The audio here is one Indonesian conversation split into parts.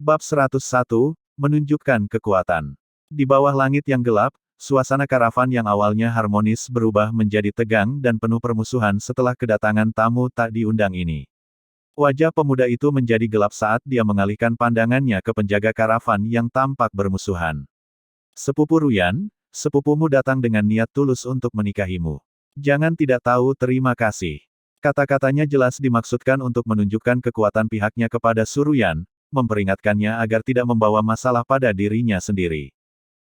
Bab 101, menunjukkan kekuatan. Di bawah langit yang gelap, suasana karavan yang awalnya harmonis berubah menjadi tegang dan penuh permusuhan setelah kedatangan tamu tak diundang ini. Wajah pemuda itu menjadi gelap saat dia mengalihkan pandangannya ke penjaga karavan yang tampak bermusuhan. Sepupu Ruyan, sepupumu datang dengan niat tulus untuk menikahimu. Jangan tidak tahu terima kasih. Kata-katanya jelas dimaksudkan untuk menunjukkan kekuatan pihaknya kepada Suruyan, memperingatkannya agar tidak membawa masalah pada dirinya sendiri.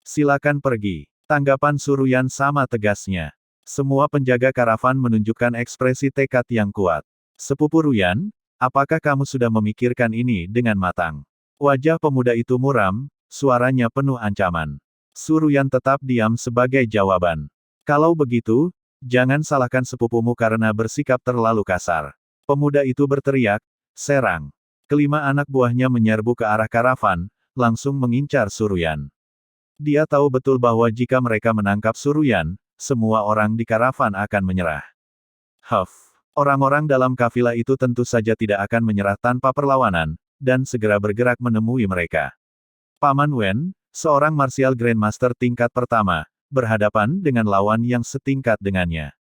Silakan pergi. Tanggapan Suruyan sama tegasnya. Semua penjaga karavan menunjukkan ekspresi tekad yang kuat. Sepupu Ruyan, apakah kamu sudah memikirkan ini dengan matang? Wajah pemuda itu muram, suaranya penuh ancaman. Suruyan tetap diam sebagai jawaban. Kalau begitu, jangan salahkan sepupumu karena bersikap terlalu kasar. Pemuda itu berteriak, serang. Kelima anak buahnya menyerbu ke arah karavan, langsung mengincar Suruyan. Dia tahu betul bahwa jika mereka menangkap Suruyan, semua orang di karavan akan menyerah. Orang-orang dalam kafilah itu tentu saja tidak akan menyerah tanpa perlawanan, dan segera bergerak menemui mereka. Paman Wen, seorang martial grandmaster tingkat pertama, berhadapan dengan lawan yang setingkat dengannya.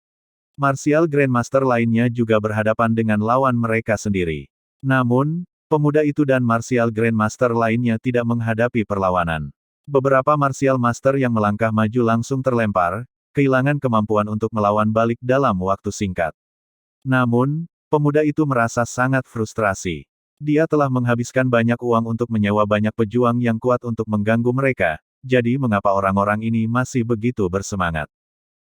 Martial grandmaster lainnya juga berhadapan dengan lawan mereka sendiri. Namun, pemuda itu dan martial grandmaster lainnya tidak menghadapi perlawanan. Beberapa martial master yang melangkah maju langsung terlempar, kehilangan kemampuan untuk melawan balik dalam waktu singkat. Namun, pemuda itu merasa sangat frustrasi. Dia telah menghabiskan banyak uang untuk menyewa banyak pejuang yang kuat untuk mengganggu mereka, jadi mengapa orang-orang ini masih begitu bersemangat?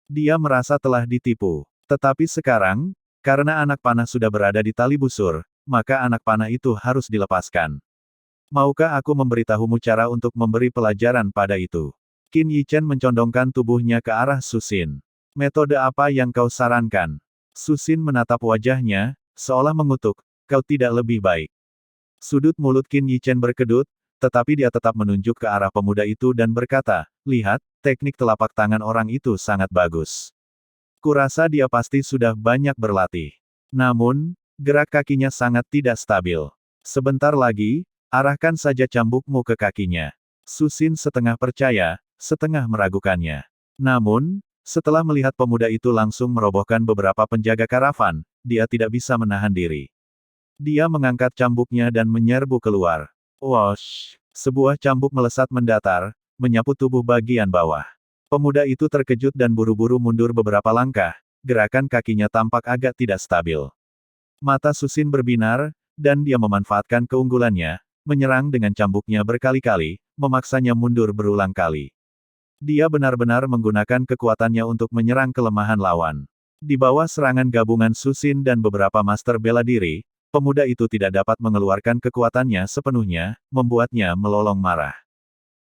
Dia merasa telah ditipu. Tetapi sekarang, karena anak panah sudah berada di tali busur, maka anak panah itu harus dilepaskan. Maukah aku memberitahumu cara untuk memberi pelajaran pada itu? Qin Yichen mencondongkan tubuhnya ke arah Susin. Metode apa yang kau sarankan? Susin menatap wajahnya, seolah mengutuk, kau tidak lebih baik. Sudut mulut Qin Yichen berkedut, tetapi dia tetap menunjuk ke arah pemuda itu dan berkata, lihat, teknik telapak tangan orang itu sangat bagus. Kurasa dia pasti sudah banyak berlatih. Namun, gerak kakinya sangat tidak stabil. Sebentar lagi, arahkan saja cambukmu ke kakinya. Susin setengah percaya, setengah meragukannya. Namun, setelah melihat pemuda itu langsung merobohkan beberapa penjaga karavan, dia tidak bisa menahan diri. Dia mengangkat cambuknya dan menyerbu keluar. Wosh! Sebuah cambuk melesat mendatar, menyapu tubuh bagian bawah. Pemuda itu terkejut dan buru-buru mundur beberapa langkah, gerakan kakinya tampak agak tidak stabil. Mata Susin berbinar, dan dia memanfaatkan keunggulannya, menyerang dengan cambuknya berkali-kali, memaksanya mundur berulang kali. Dia benar-benar menggunakan kekuatannya untuk menyerang kelemahan lawan. Di bawah serangan gabungan Susin dan beberapa master bela diri, pemuda itu tidak dapat mengeluarkan kekuatannya sepenuhnya, membuatnya melolong marah.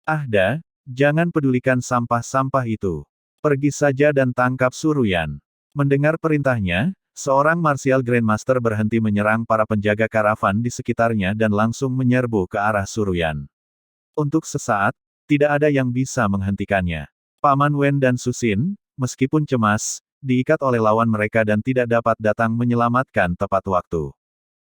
Ahda, jangan pedulikan sampah-sampah itu. Pergi saja dan tangkap Suruyan. Mendengar perintahnya, seorang martial grandmaster berhenti menyerang para penjaga karavan di sekitarnya dan langsung menyerbu ke arah Suruyan. Untuk sesaat, tidak ada yang bisa menghentikannya. Paman Wen dan Susin, meskipun cemas, diikat oleh lawan mereka dan tidak dapat datang menyelamatkan tepat waktu.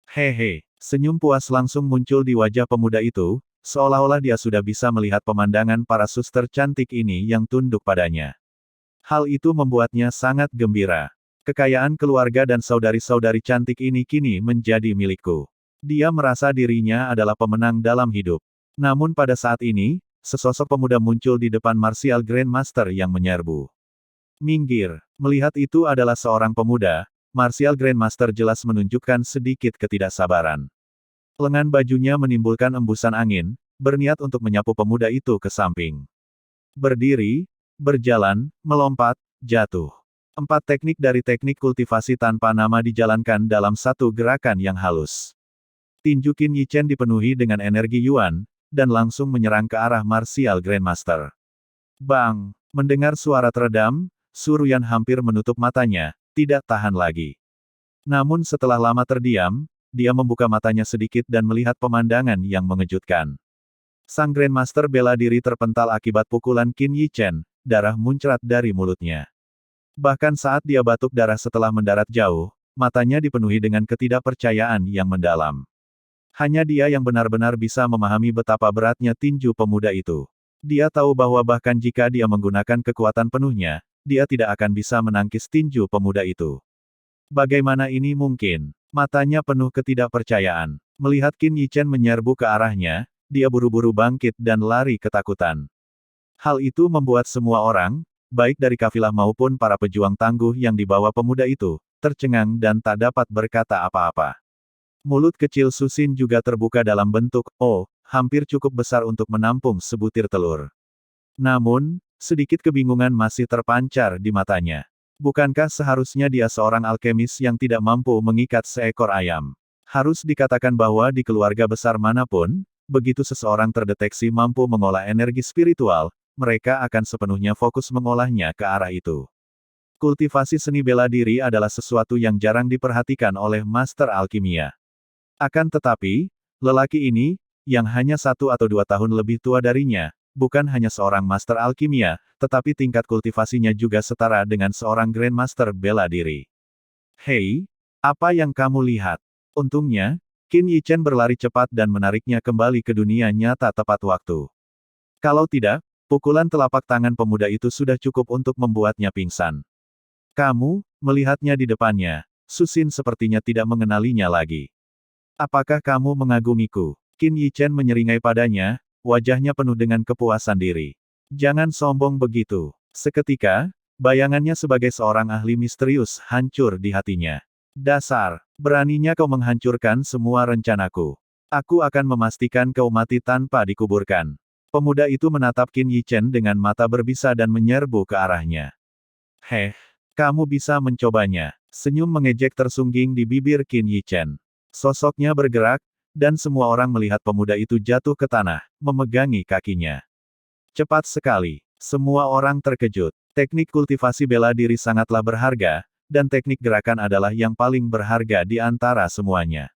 Hehe, senyum puas langsung muncul di wajah pemuda itu, seolah-olah dia sudah bisa melihat pemandangan para suster cantik ini yang tunduk padanya. Hal itu membuatnya sangat gembira. Kekayaan keluarga dan saudari-saudari cantik ini kini menjadi milikku. Dia merasa dirinya adalah pemenang dalam hidup. Namun pada saat ini, sesosok pemuda muncul di depan martial grandmaster yang menyerbu. Minggir, melihat itu adalah seorang pemuda, martial grandmaster jelas menunjukkan sedikit ketidaksabaran. Lengan bajunya menimbulkan embusan angin, berniat untuk menyapu pemuda itu ke samping. Berdiri, berjalan, melompat, jatuh. 4 teknik dari teknik kultivasi tanpa nama dijalankan dalam satu gerakan yang halus. Tinju Qin Yichen dipenuhi dengan energi Yuan, dan langsung menyerang ke arah martial grandmaster. Bang! Mendengar suara teredam, Suruyan hampir menutup matanya, tidak tahan lagi. Namun setelah lama terdiam, dia membuka matanya sedikit dan melihat pemandangan yang mengejutkan. Sang Grandmaster bela diri terpental akibat pukulan Qin Yichen, darah muncrat dari mulutnya. Bahkan saat dia batuk darah setelah mendarat jauh, matanya dipenuhi dengan ketidakpercayaan yang mendalam. Hanya dia yang benar-benar bisa memahami betapa beratnya tinju pemuda itu. Dia tahu bahwa bahkan jika dia menggunakan kekuatan penuhnya, dia tidak akan bisa menangkis tinju pemuda itu. Bagaimana ini mungkin? Matanya penuh ketidakpercayaan. Melihat Qin Yichen menyerbu ke arahnya, dia buru-buru bangkit dan lari ketakutan. Hal itu membuat semua orang, baik dari kafilah maupun para pejuang tangguh yang dibawa pemuda itu, tercengang dan tak dapat berkata apa-apa. Mulut kecil Susin juga terbuka dalam bentuk "O", hampir cukup besar untuk menampung sebutir telur. Namun, sedikit kebingungan masih terpancar di matanya. Bukankah seharusnya dia seorang alkemis yang tidak mampu mengikat seekor ayam? Harus dikatakan bahwa di keluarga besar manapun, begitu seseorang terdeteksi mampu mengolah energi spiritual, mereka akan sepenuhnya fokus mengolahnya ke arah itu. Kultivasi seni bela diri adalah sesuatu yang jarang diperhatikan oleh master alkimia. Akan tetapi, lelaki ini, yang hanya 1 atau 2 tahun lebih tua darinya, bukan hanya seorang master alkimia, tetapi tingkat kultivasinya juga setara dengan seorang grandmaster bela diri. Hei, apa yang kamu lihat? Untungnya, Qin Yichen berlari cepat dan menariknya kembali ke dunia nyata tepat waktu. Kalau tidak, pukulan telapak tangan pemuda itu sudah cukup untuk membuatnya pingsan. Kamu, melihatnya di depannya, Susin sepertinya tidak mengenalinya lagi. Apakah kamu mengagumiku? Qin Yichen menyeringai padanya, wajahnya penuh dengan kepuasan diri. Jangan sombong begitu. Seketika, bayangannya sebagai seorang ahli misterius hancur di hatinya. Dasar, beraninya kau menghancurkan semua rencanaku. Aku akan memastikan kau mati tanpa dikuburkan. Pemuda itu menatap Qin Yichen dengan mata berbisa dan menyerbu ke arahnya. Heh, kamu bisa mencobanya. Senyum mengejek tersungging di bibir Qin Yichen. Sosoknya bergerak, dan semua orang melihat pemuda itu jatuh ke tanah, memegangi kakinya. Cepat sekali. Semua orang terkejut. Teknik kultivasi bela diri sangatlah berharga, dan teknik gerakan adalah yang paling berharga di antara semuanya.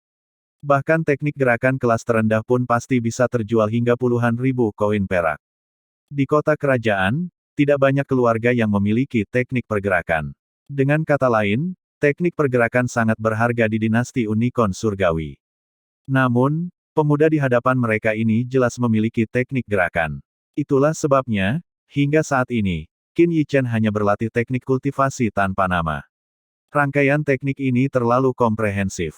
Bahkan teknik gerakan kelas terendah pun pasti bisa terjual hingga puluhan ribu koin perak. Di kota kerajaan, tidak banyak keluarga yang memiliki teknik pergerakan. Dengan kata lain, teknik pergerakan sangat berharga di dinasti Unicorn Surgawi. Namun, pemuda di hadapan mereka ini jelas memiliki teknik gerakan. Itulah sebabnya, hingga saat ini, Qin Yichen hanya berlatih teknik kultivasi tanpa nama. Rangkaian teknik ini terlalu komprehensif.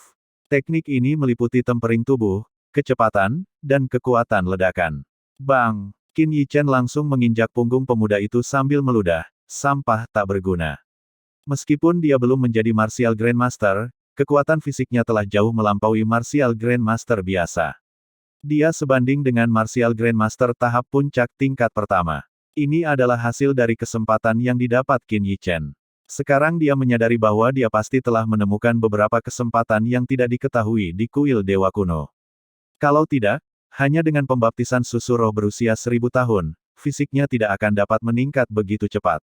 Teknik ini meliputi tempering tubuh, kecepatan, dan kekuatan ledakan. Bang! Qin Yichen langsung menginjak punggung pemuda itu sambil meludah, sampah tak berguna. Meskipun dia belum menjadi Martial Grandmaster, kekuatan fisiknya telah jauh melampaui Martial Grandmaster biasa. Dia sebanding dengan Martial Grandmaster tahap puncak tingkat pertama. Ini adalah hasil dari kesempatan yang didapat Qin Yichen. Sekarang dia menyadari bahwa dia pasti telah menemukan beberapa kesempatan yang tidak diketahui di kuil Dewa Kuno. Kalau tidak, hanya dengan pembaptisan susu roh berusia 1000 tahun, fisiknya tidak akan dapat meningkat begitu cepat.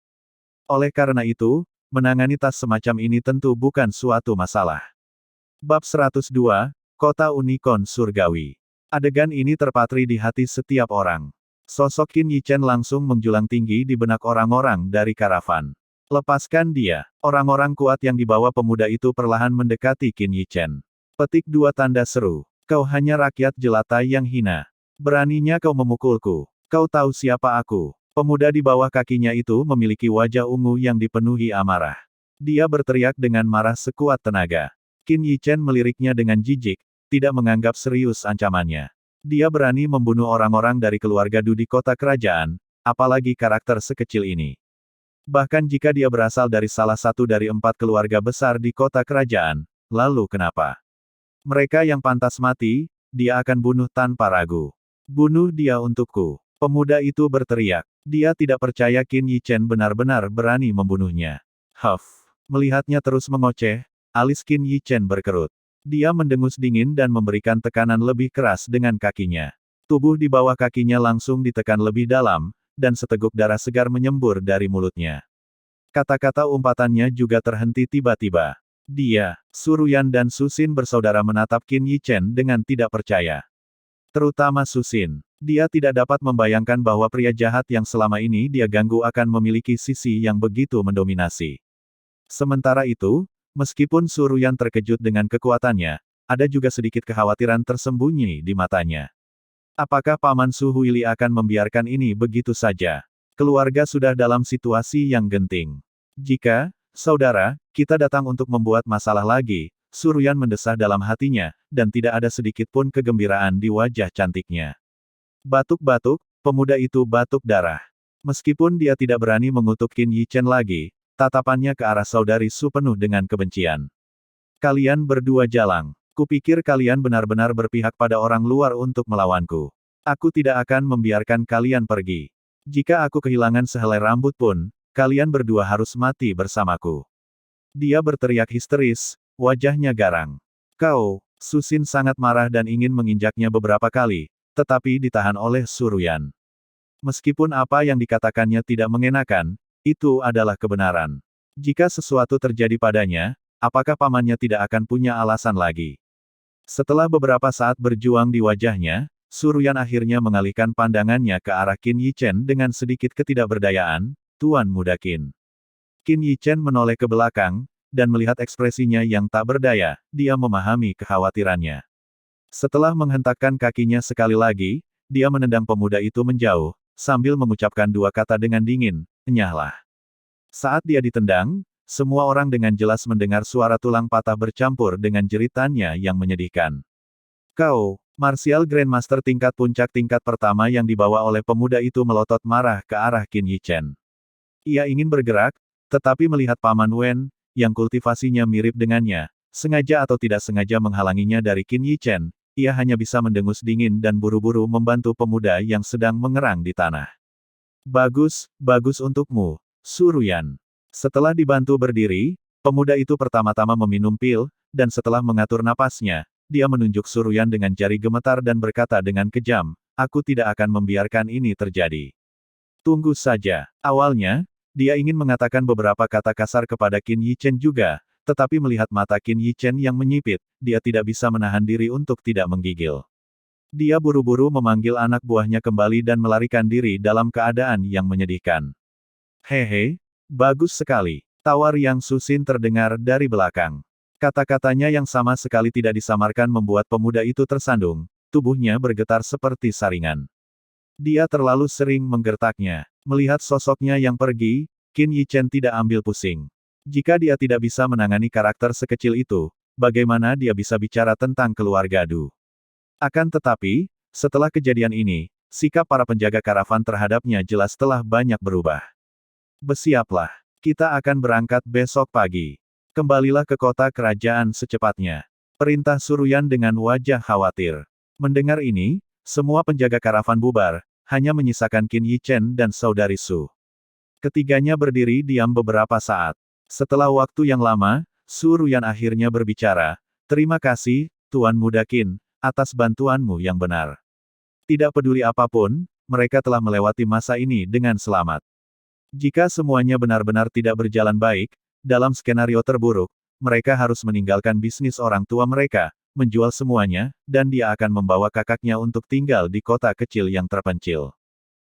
Oleh karena itu, menangani tas semacam ini tentu bukan suatu masalah. Bab 102, Kota Unicorn Surgawi. Adegan ini terpatri di hati setiap orang. Sosok Qin Yichen langsung menjulang tinggi di benak orang-orang dari karavan. Lepaskan dia. Orang-orang kuat yang dibawa pemuda itu perlahan mendekati Qin Yichen. Petik 2 tanda seru. Kau hanya rakyat jelata yang hina. Beraninya kau memukulku. Kau tahu siapa aku? Pemuda di bawah kakinya itu memiliki wajah ungu yang dipenuhi amarah. Dia berteriak dengan marah sekuat tenaga. Qin Yichen meliriknya dengan jijik, tidak menganggap serius ancamannya. Dia berani membunuh orang-orang dari keluarga Du di kota kerajaan, apalagi karakter sekecil ini. Bahkan jika dia berasal dari salah satu dari 4 keluarga besar di kota kerajaan, lalu kenapa? Mereka yang pantas mati, dia akan bunuh tanpa ragu. Bunuh dia untukku. Pemuda itu berteriak. Dia tidak percaya Qin Yichen benar-benar berani membunuhnya. Huff. Melihatnya terus mengoceh, alis Qin Yichen berkerut. Dia mendengus dingin dan memberikan tekanan lebih keras dengan kakinya. Tubuh di bawah kakinya langsung ditekan lebih dalam, dan seteguk darah segar menyembur dari mulutnya. Kata-kata umpatannya juga terhenti tiba-tiba. Dia, Suruyan dan Susin bersaudara menatap Qin Yichen dengan tidak percaya. Terutama Susin. Dia tidak dapat membayangkan bahwa pria jahat yang selama ini dia ganggu akan memiliki sisi yang begitu mendominasi. Sementara itu, meskipun Suruyan terkejut dengan kekuatannya, ada juga sedikit kekhawatiran tersembunyi di matanya. Apakah Paman Su Huili akan membiarkan ini begitu saja? Keluarga sudah dalam situasi yang genting. Jika, saudara, kita datang untuk membuat masalah lagi, Suruyan mendesah dalam hatinya, dan tidak ada sedikit pun kegembiraan di wajah cantiknya. Batuk-batuk, pemuda itu batuk darah. Meskipun dia tidak berani mengutuk Qin Yichen lagi, tatapannya ke arah saudari Su penuh dengan kebencian. Kalian berdua jalang. Kupikir kalian benar-benar berpihak pada orang luar untuk melawanku. Aku tidak akan membiarkan kalian pergi. Jika aku kehilangan sehelai rambut pun, kalian berdua harus mati bersamaku. Dia berteriak histeris, wajahnya garang. Kau, Susin sangat marah dan ingin menginjaknya beberapa kali, tetapi ditahan oleh Suruyan. Meskipun apa yang dikatakannya tidak mengenakan, itu adalah kebenaran. Jika sesuatu terjadi padanya, apakah pamannya tidak akan punya alasan lagi? Setelah beberapa saat berjuang di wajahnya, Suruyan akhirnya mengalihkan pandangannya ke arah Qin Yichen dengan sedikit ketidakberdayaan, Tuan Muda Qin. Qin Yichen menoleh ke belakang, dan melihat ekspresinya yang tak berdaya, dia memahami kekhawatirannya. Setelah menghentakkan kakinya sekali lagi, dia menendang pemuda itu menjauh, sambil mengucapkan dua kata dengan dingin, "Enyahlah." Saat dia ditendang, semua orang dengan jelas mendengar suara tulang patah bercampur dengan jeritannya yang menyedihkan. Kau, Martial Grandmaster tingkat puncak tingkat pertama yang dibawa oleh pemuda itu melotot marah ke arah Qin Yichen. Ia ingin bergerak, tetapi melihat Paman Wen, yang kultivasinya mirip dengannya, sengaja atau tidak sengaja menghalanginya dari Qin Yichen, ia hanya bisa mendengus dingin dan buru-buru membantu pemuda yang sedang mengerang di tanah. Bagus, bagus untukmu, Suruyan. Setelah dibantu berdiri, pemuda itu pertama-tama meminum pil, dan setelah mengatur napasnya, dia menunjuk Suruyan dengan jari gemetar dan berkata dengan kejam, "Aku tidak akan membiarkan ini terjadi." Tunggu saja. Awalnya, dia ingin mengatakan beberapa kata kasar kepada Qin Yichen juga, tetapi melihat mata Qin Yichen yang menyipit, dia tidak bisa menahan diri untuk tidak menggigil. Dia buru-buru memanggil anak buahnya kembali dan melarikan diri dalam keadaan yang menyedihkan. Hehe, bagus sekali. Tawar yang Susin terdengar dari belakang. Kata-katanya yang sama sekali tidak disamarkan membuat pemuda itu tersandung, tubuhnya bergetar seperti saringan. Dia terlalu sering menggertaknya. Melihat sosoknya yang pergi, Qin Yichen tidak ambil pusing. Jika dia tidak bisa menangani karakter sekecil itu, bagaimana dia bisa bicara tentang keluarga Du? Akan tetapi, setelah kejadian ini, sikap para penjaga karavan terhadapnya jelas telah banyak berubah. Bersiaplah. Kita akan berangkat besok pagi. Kembalilah ke kota kerajaan secepatnya. Perintah Suruyan dengan wajah khawatir. Mendengar ini, semua penjaga karavan bubar, hanya menyisakan Qin Yichen dan saudari Su. Ketiganya berdiri diam beberapa saat. Setelah waktu yang lama, Suruyan akhirnya berbicara, "Terima kasih, Tuan Muda Qin, atas bantuanmu yang benar. Tidak peduli apapun, mereka telah melewati masa ini dengan selamat. Jika semuanya benar-benar tidak berjalan baik, dalam skenario terburuk, mereka harus meninggalkan bisnis orang tua mereka, menjual semuanya, dan dia akan membawa kakaknya untuk tinggal di kota kecil yang terpencil."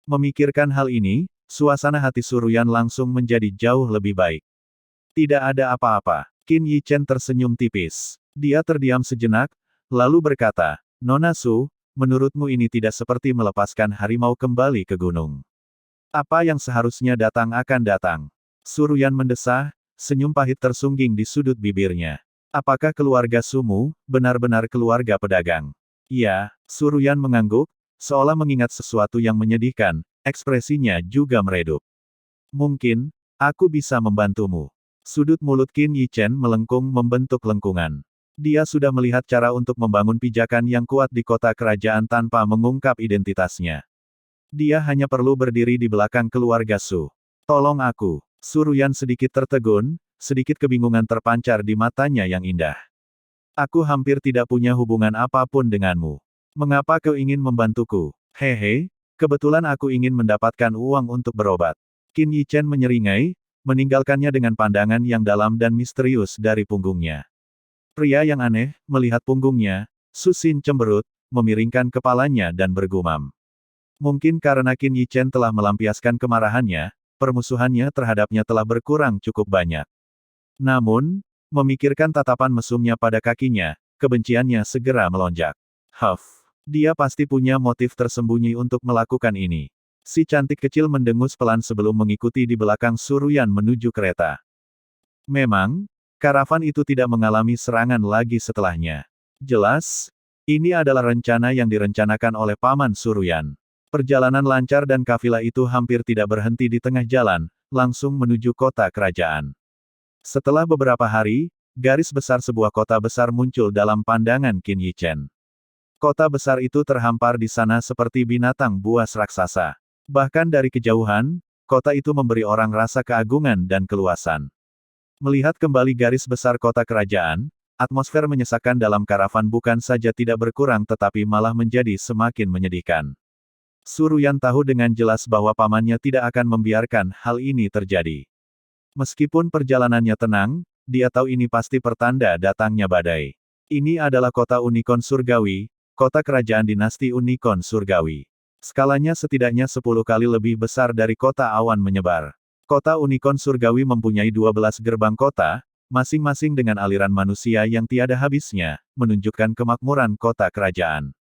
Memikirkan hal ini, suasana hati Suruyan langsung menjadi jauh lebih baik. Tidak ada apa-apa. Qin Yichen tersenyum tipis. Dia terdiam sejenak, lalu berkata, "Nona Su, menurutmu ini tidak seperti melepaskan harimau kembali ke gunung. Apa yang seharusnya datang akan datang." Suruyan mendesah, senyum pahit tersungging di sudut bibirnya. "Apakah keluarga Sumu, benar-benar keluarga pedagang?" "Iya," Suruyan mengangguk, seolah mengingat sesuatu yang menyedihkan, ekspresinya juga meredup. "Mungkin, aku bisa membantumu." Sudut mulut Qin Yichen melengkung membentuk lengkungan. Dia sudah melihat cara untuk membangun pijakan yang kuat di kota kerajaan tanpa mengungkap identitasnya. Dia hanya perlu berdiri di belakang keluarga Su. "Tolong aku." Suruyan sedikit tertegun, sedikit kebingungan terpancar di matanya yang indah. "Aku hampir tidak punya hubungan apapun denganmu. Mengapa kau ingin membantuku?" "Hehe, kebetulan aku ingin mendapatkan uang untuk berobat." Qin Yichen menyeringai, meninggalkannya dengan pandangan yang dalam dan misterius dari punggungnya. Pria yang aneh, melihat punggungnya, Susin cemberut, memiringkan kepalanya dan bergumam. Mungkin karena Qin Yichen telah melampiaskan kemarahannya, permusuhannya terhadapnya telah berkurang cukup banyak. Namun, memikirkan tatapan mesumnya pada kakinya, kebenciannya segera melonjak. Dia pasti punya motif tersembunyi untuk melakukan ini. Si cantik kecil mendengus pelan sebelum mengikuti di belakang Suruyan menuju kereta. Memang, karavan itu tidak mengalami serangan lagi setelahnya. Jelas, ini adalah rencana yang direncanakan oleh Paman Suruyan. Perjalanan lancar dan kafilah itu hampir tidak berhenti di tengah jalan, langsung menuju kota kerajaan. Setelah beberapa hari, garis besar sebuah kota besar muncul dalam pandangan Qin Yichen. Kota besar itu terhampar di sana seperti binatang buas raksasa. Bahkan dari kejauhan, kota itu memberi orang rasa keagungan dan keluasan. Melihat kembali garis besar kota kerajaan, atmosfer menyesakkan dalam karavan bukan saja tidak berkurang tetapi malah menjadi semakin menyedihkan. Suruyan tahu dengan jelas bahwa pamannya tidak akan membiarkan hal ini terjadi. Meskipun perjalanannya tenang, dia tahu ini pasti pertanda datangnya badai. Ini adalah kota Unicorn Surgawi, kota kerajaan dinasti Unicorn Surgawi. Skalanya setidaknya 10 kali lebih besar dari kota awan menyebar. Kota Unicorn Surgawi mempunyai 12 gerbang kota, masing-masing dengan aliran manusia yang tiada habisnya, menunjukkan kemakmuran kota kerajaan.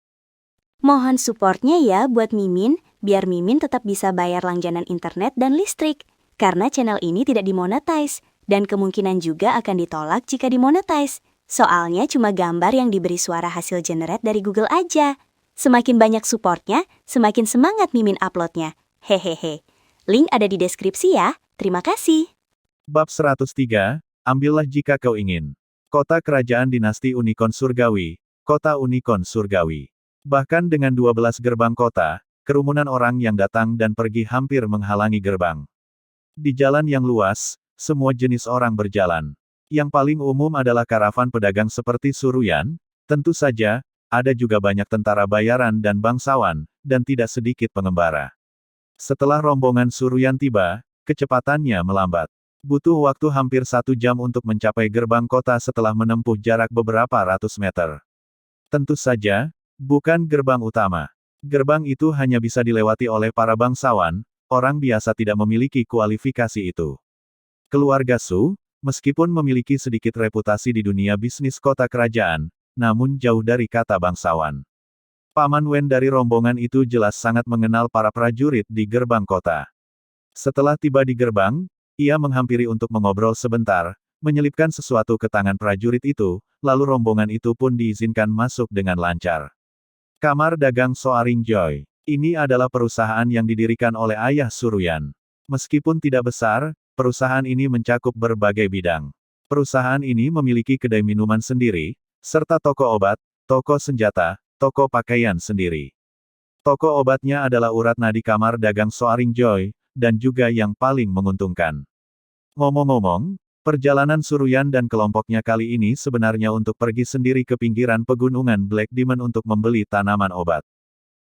Mohon supportnya ya buat Mimin, biar Mimin tetap bisa bayar langganan internet dan listrik. Karena channel ini tidak dimonetize, dan kemungkinan juga akan ditolak jika dimonetize. Soalnya cuma gambar yang diberi suara hasil generate dari Google aja. Semakin banyak supportnya, semakin semangat Mimin uploadnya. Hehehe. Link ada di deskripsi ya. Terima kasih. Bab 103, ambillah jika kau ingin. Kota kerajaan dinasti Unicorn Surgawi, kota Unicorn Surgawi. Bahkan dengan 12 gerbang kota, kerumunan orang yang datang dan pergi hampir menghalangi gerbang. Di jalan yang luas, semua jenis orang berjalan. Yang paling umum adalah karavan pedagang seperti Suruyan, tentu saja, ada juga banyak tentara bayaran dan bangsawan, dan tidak sedikit pengembara. Setelah rombongan Suruyan tiba, kecepatannya melambat. Butuh waktu hampir 1 jam untuk mencapai gerbang kota setelah menempuh jarak beberapa ratus meter. Tentu saja, bukan gerbang utama. Gerbang itu hanya bisa dilewati oleh para bangsawan, orang biasa tidak memiliki kualifikasi itu. Keluarga Su, meskipun memiliki sedikit reputasi di dunia bisnis kota kerajaan, namun jauh dari kata bangsawan. Paman Wen dari rombongan itu jelas sangat mengenal para prajurit di gerbang kota. Setelah tiba di gerbang, ia menghampiri untuk mengobrol sebentar, menyelipkan sesuatu ke tangan prajurit itu, lalu rombongan itu pun diizinkan masuk dengan lancar. Kamar dagang Soaring Joy. Ini adalah perusahaan yang didirikan oleh ayah Suruyan. Meskipun tidak besar, perusahaan ini mencakup berbagai bidang. Perusahaan ini memiliki kedai minuman sendiri, serta toko obat, toko senjata, toko pakaian sendiri. Toko obatnya adalah urat nadi kamar dagang Soaring Joy, dan juga yang paling menguntungkan. Ngomong-ngomong, perjalanan Suruyan dan kelompoknya kali ini sebenarnya untuk pergi sendiri ke pinggiran pegunungan Black Diamond untuk membeli tanaman obat.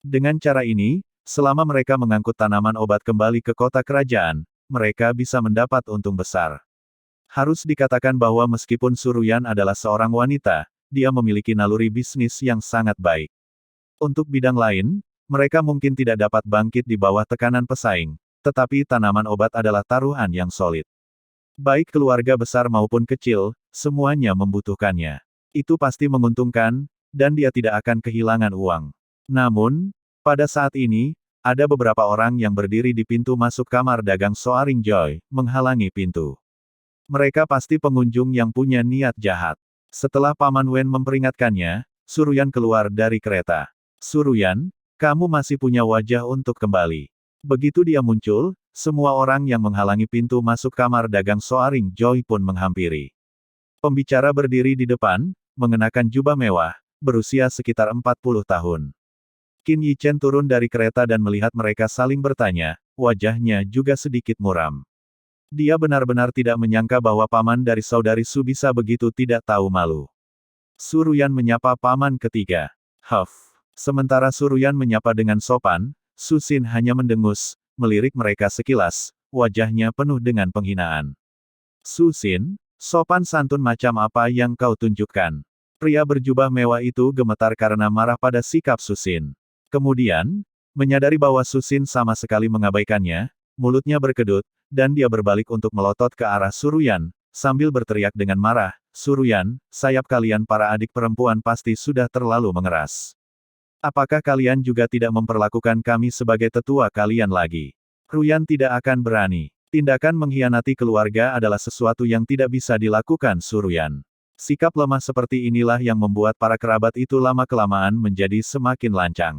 Dengan cara ini, selama mereka mengangkut tanaman obat kembali ke kota kerajaan, mereka bisa mendapat untung besar. Harus dikatakan bahwa meskipun Suruyan adalah seorang wanita, dia memiliki naluri bisnis yang sangat baik. Untuk bidang lain, mereka mungkin tidak dapat bangkit di bawah tekanan pesaing, tetapi tanaman obat adalah taruhan yang solid. Baik keluarga besar maupun kecil, semuanya membutuhkannya. Itu pasti menguntungkan, dan dia tidak akan kehilangan uang. Namun, pada saat ini, ada beberapa orang yang berdiri di pintu masuk kamar dagang Soaring Joy, menghalangi pintu. Mereka pasti pengunjung yang punya niat jahat. Setelah Paman Wen memperingatkannya, Suruyan keluar dari kereta. Suruyan, kamu masih punya wajah untuk kembali. Begitu dia muncul, semua orang yang menghalangi pintu masuk kamar dagang Soaring Joy pun menghampiri. Pembicara berdiri di depan, mengenakan jubah mewah, berusia sekitar 40 tahun. Qin Yichen turun dari kereta dan melihat mereka saling bertanya, wajahnya juga sedikit muram. Dia benar-benar tidak menyangka bahwa paman dari saudari Su bisa begitu tidak tahu malu. Suruyan menyapa paman ketiga. Sementara Suruyan menyapa dengan sopan, Su Xin hanya mendengus, melirik mereka sekilas, wajahnya penuh dengan penghinaan. Su Xin, sopan santun macam apa yang kau tunjukkan? Pria berjubah mewah itu gemetar karena marah pada sikap Su Xin. Kemudian, menyadari bahwa Su Xin sama sekali mengabaikannya, mulutnya berkedut, dan dia berbalik untuk melotot ke arah Suruyan, sambil berteriak dengan marah, Suruyan, sayap kalian para adik perempuan pasti sudah terlalu mengeras. Apakah kalian juga tidak memperlakukan kami sebagai tetua kalian lagi? Ruyan tidak akan berani. Tindakan mengkhianati keluarga adalah sesuatu yang tidak bisa dilakukan Suruyan. Sikap lemah seperti inilah yang membuat para kerabat itu lama-kelamaan menjadi semakin lancang.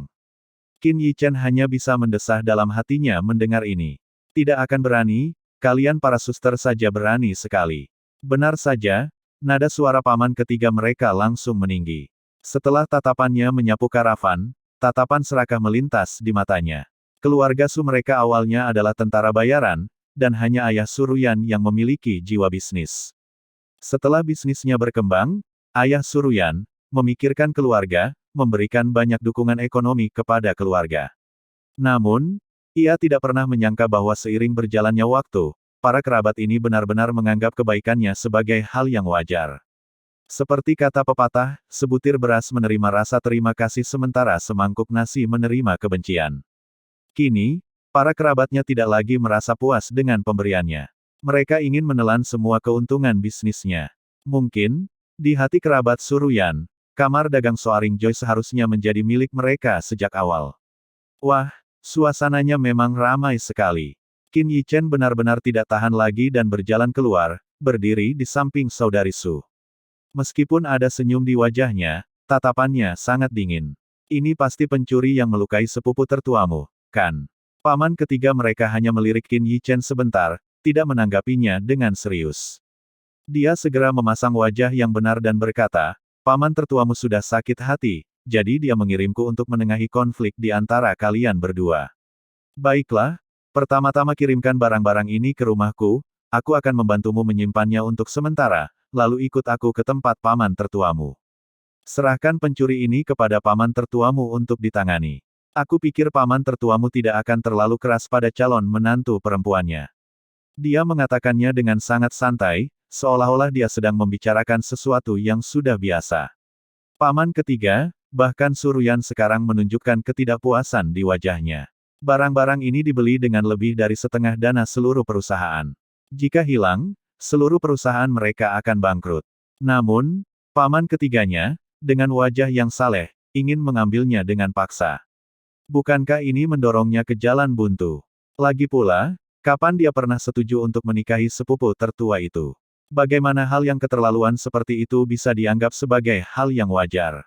Qin Yichen hanya bisa mendesah dalam hatinya mendengar ini. Tidak akan berani, kalian para suster saja berani sekali. Benar saja, nada suara paman ketiga mereka langsung meninggi. Setelah tatapannya menyapu karavan, tatapan serakah melintas di matanya. Keluarga Su mereka awalnya adalah tentara bayaran, dan hanya ayah Suruyan yang memiliki jiwa bisnis. Setelah bisnisnya berkembang, ayah Suruyan memikirkan keluarga, memberikan banyak dukungan ekonomi kepada keluarga. Namun, ia tidak pernah menyangka bahwa seiring berjalannya waktu, para kerabat ini benar-benar menganggap kebaikannya sebagai hal yang wajar. Seperti kata pepatah, sebutir beras menerima rasa terima kasih sementara semangkuk nasi menerima kebencian. Kini, para kerabatnya tidak lagi merasa puas dengan pemberiannya. Mereka ingin menelan semua keuntungan bisnisnya. Mungkin, di hati kerabat Suruyan, kamar dagang Soaring Joy seharusnya menjadi milik mereka sejak awal. Wah, suasananya memang ramai sekali. Qin Yichen benar-benar tidak tahan lagi dan berjalan keluar, berdiri di samping saudari Su. Meskipun ada senyum di wajahnya, tatapannya sangat dingin. Ini pasti pencuri yang melukai sepupu tertuamu, kan? Paman ketiga mereka hanya melirik Qin Yichen sebentar, tidak menanggapinya dengan serius. Dia segera memasang wajah yang benar dan berkata, "Paman tertuamu sudah sakit hati, jadi dia mengirimku untuk menengahi konflik di antara kalian berdua. Baiklah, pertama-tama kirimkan barang-barang ini ke rumahku, aku akan membantumu menyimpannya untuk sementara, lalu ikut aku ke tempat paman tertuamu. Serahkan pencuri ini kepada paman tertuamu untuk ditangani. Aku pikir paman tertuamu tidak akan terlalu keras pada calon menantu perempuannya." Dia mengatakannya dengan sangat santai, seolah-olah dia sedang membicarakan sesuatu yang sudah biasa. Paman ketiga, bahkan Suruyan sekarang menunjukkan ketidakpuasan di wajahnya. Barang-barang ini dibeli dengan lebih dari setengah dana seluruh perusahaan. Jika hilang, seluruh perusahaan mereka akan bangkrut. Namun, paman ketiganya, dengan wajah yang saleh, ingin mengambilnya dengan paksa. Bukankah ini mendorongnya ke jalan buntu? Lagi pula, kapan dia pernah setuju untuk menikahi sepupu tertua itu? Bagaimana hal yang keterlaluan seperti itu bisa dianggap sebagai hal yang wajar?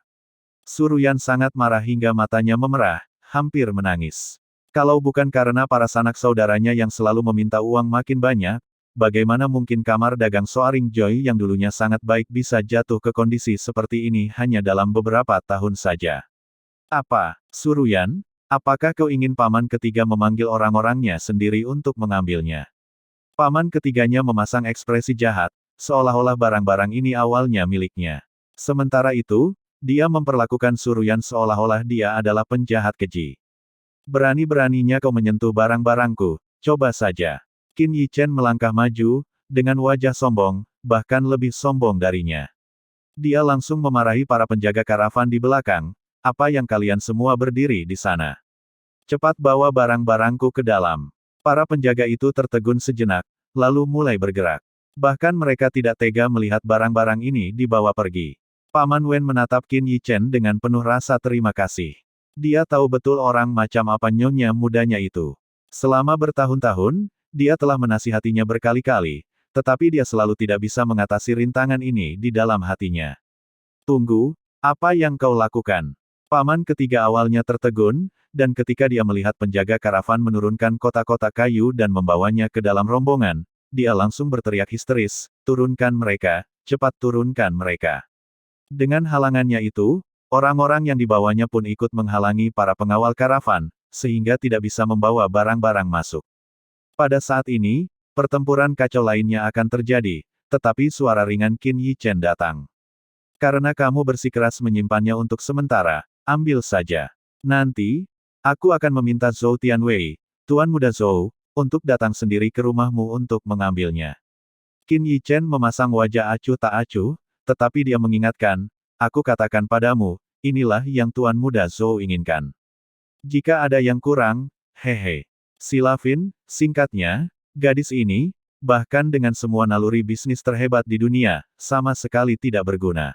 Suruyan sangat marah hingga matanya memerah, hampir menangis. Kalau bukan karena para sanak saudaranya yang selalu meminta uang makin banyak, bagaimana mungkin kamar dagang Soaring Joy yang dulunya sangat baik bisa jatuh ke kondisi seperti ini hanya dalam beberapa tahun saja? Apa, Suruyan? Apakah kau ingin paman ketiga memanggil orang-orangnya sendiri untuk mengambilnya? Paman ketiganya memasang ekspresi jahat, seolah-olah barang-barang ini awalnya miliknya. Sementara itu, dia memperlakukan Suruyan seolah-olah dia adalah penjahat keji. Berani-beraninya kau menyentuh barang-barangku, coba saja. Qin Yichen melangkah maju, dengan wajah sombong, bahkan lebih sombong darinya. Dia langsung memarahi para penjaga karavan di belakang, apa yang kalian semua berdiri di sana? Cepat bawa barang-barangku ke dalam. Para penjaga itu tertegun sejenak, lalu mulai bergerak. Bahkan mereka tidak tega melihat barang-barang ini dibawa pergi. Paman Wen menatap Qin Yichen dengan penuh rasa terima kasih. Dia tahu betul orang macam apa nyonya mudanya itu. Selama bertahun-tahun, dia telah menasihatinya berkali-kali, tetapi dia selalu tidak bisa mengatasi rintangan ini di dalam hatinya. Tunggu, apa yang kau lakukan? Paman ketiga awalnya tertegun, dan ketika dia melihat penjaga karavan menurunkan kotak-kotak kayu dan membawanya ke dalam rombongan, dia langsung berteriak histeris, "Turunkan mereka, cepat turunkan mereka." Dengan halangannya itu, orang-orang yang dibawanya pun ikut menghalangi para pengawal karavan, sehingga tidak bisa membawa barang-barang masuk. Pada saat ini, pertempuran kacau lainnya akan terjadi, tetapi suara ringan Qin Yichen datang. "Karena kamu bersikeras menyimpannya untuk sementara, ambil saja. Nanti, aku akan meminta Zhou Tianwei, Tuan Muda Zhou, untuk datang sendiri ke rumahmu untuk mengambilnya." Qin Yichen memasang wajah acuh tak acuh, tetapi dia mengingatkan, "Aku katakan padamu, inilah yang Tuan Muda Zhou inginkan. Jika ada yang kurang, hehe." Silavin, singkatnya, gadis ini, bahkan dengan semua naluri bisnis terhebat di dunia, sama sekali tidak berguna.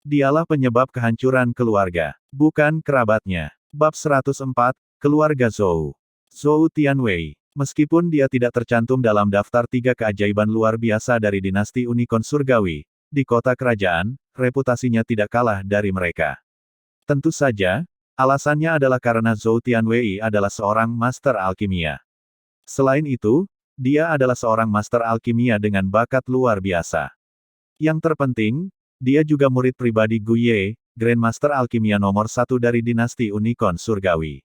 Dialah penyebab kehancuran keluarga, bukan kerabatnya. Bab 104, Keluarga Zhou. Zhou Tianwei. Meskipun dia tidak tercantum dalam daftar 3 keajaiban luar biasa dari dinasti Unicorn Surgawi, di kota kerajaan, reputasinya tidak kalah dari mereka. Tentu saja, alasannya adalah karena Zhou Tianwei adalah seorang master alkimia. Selain itu, dia adalah seorang master alkimia dengan bakat luar biasa. Yang terpenting, dia juga murid pribadi Gu Ye, Grandmaster alkimia nomor 1 dari dinasti Unicorn Surgawi.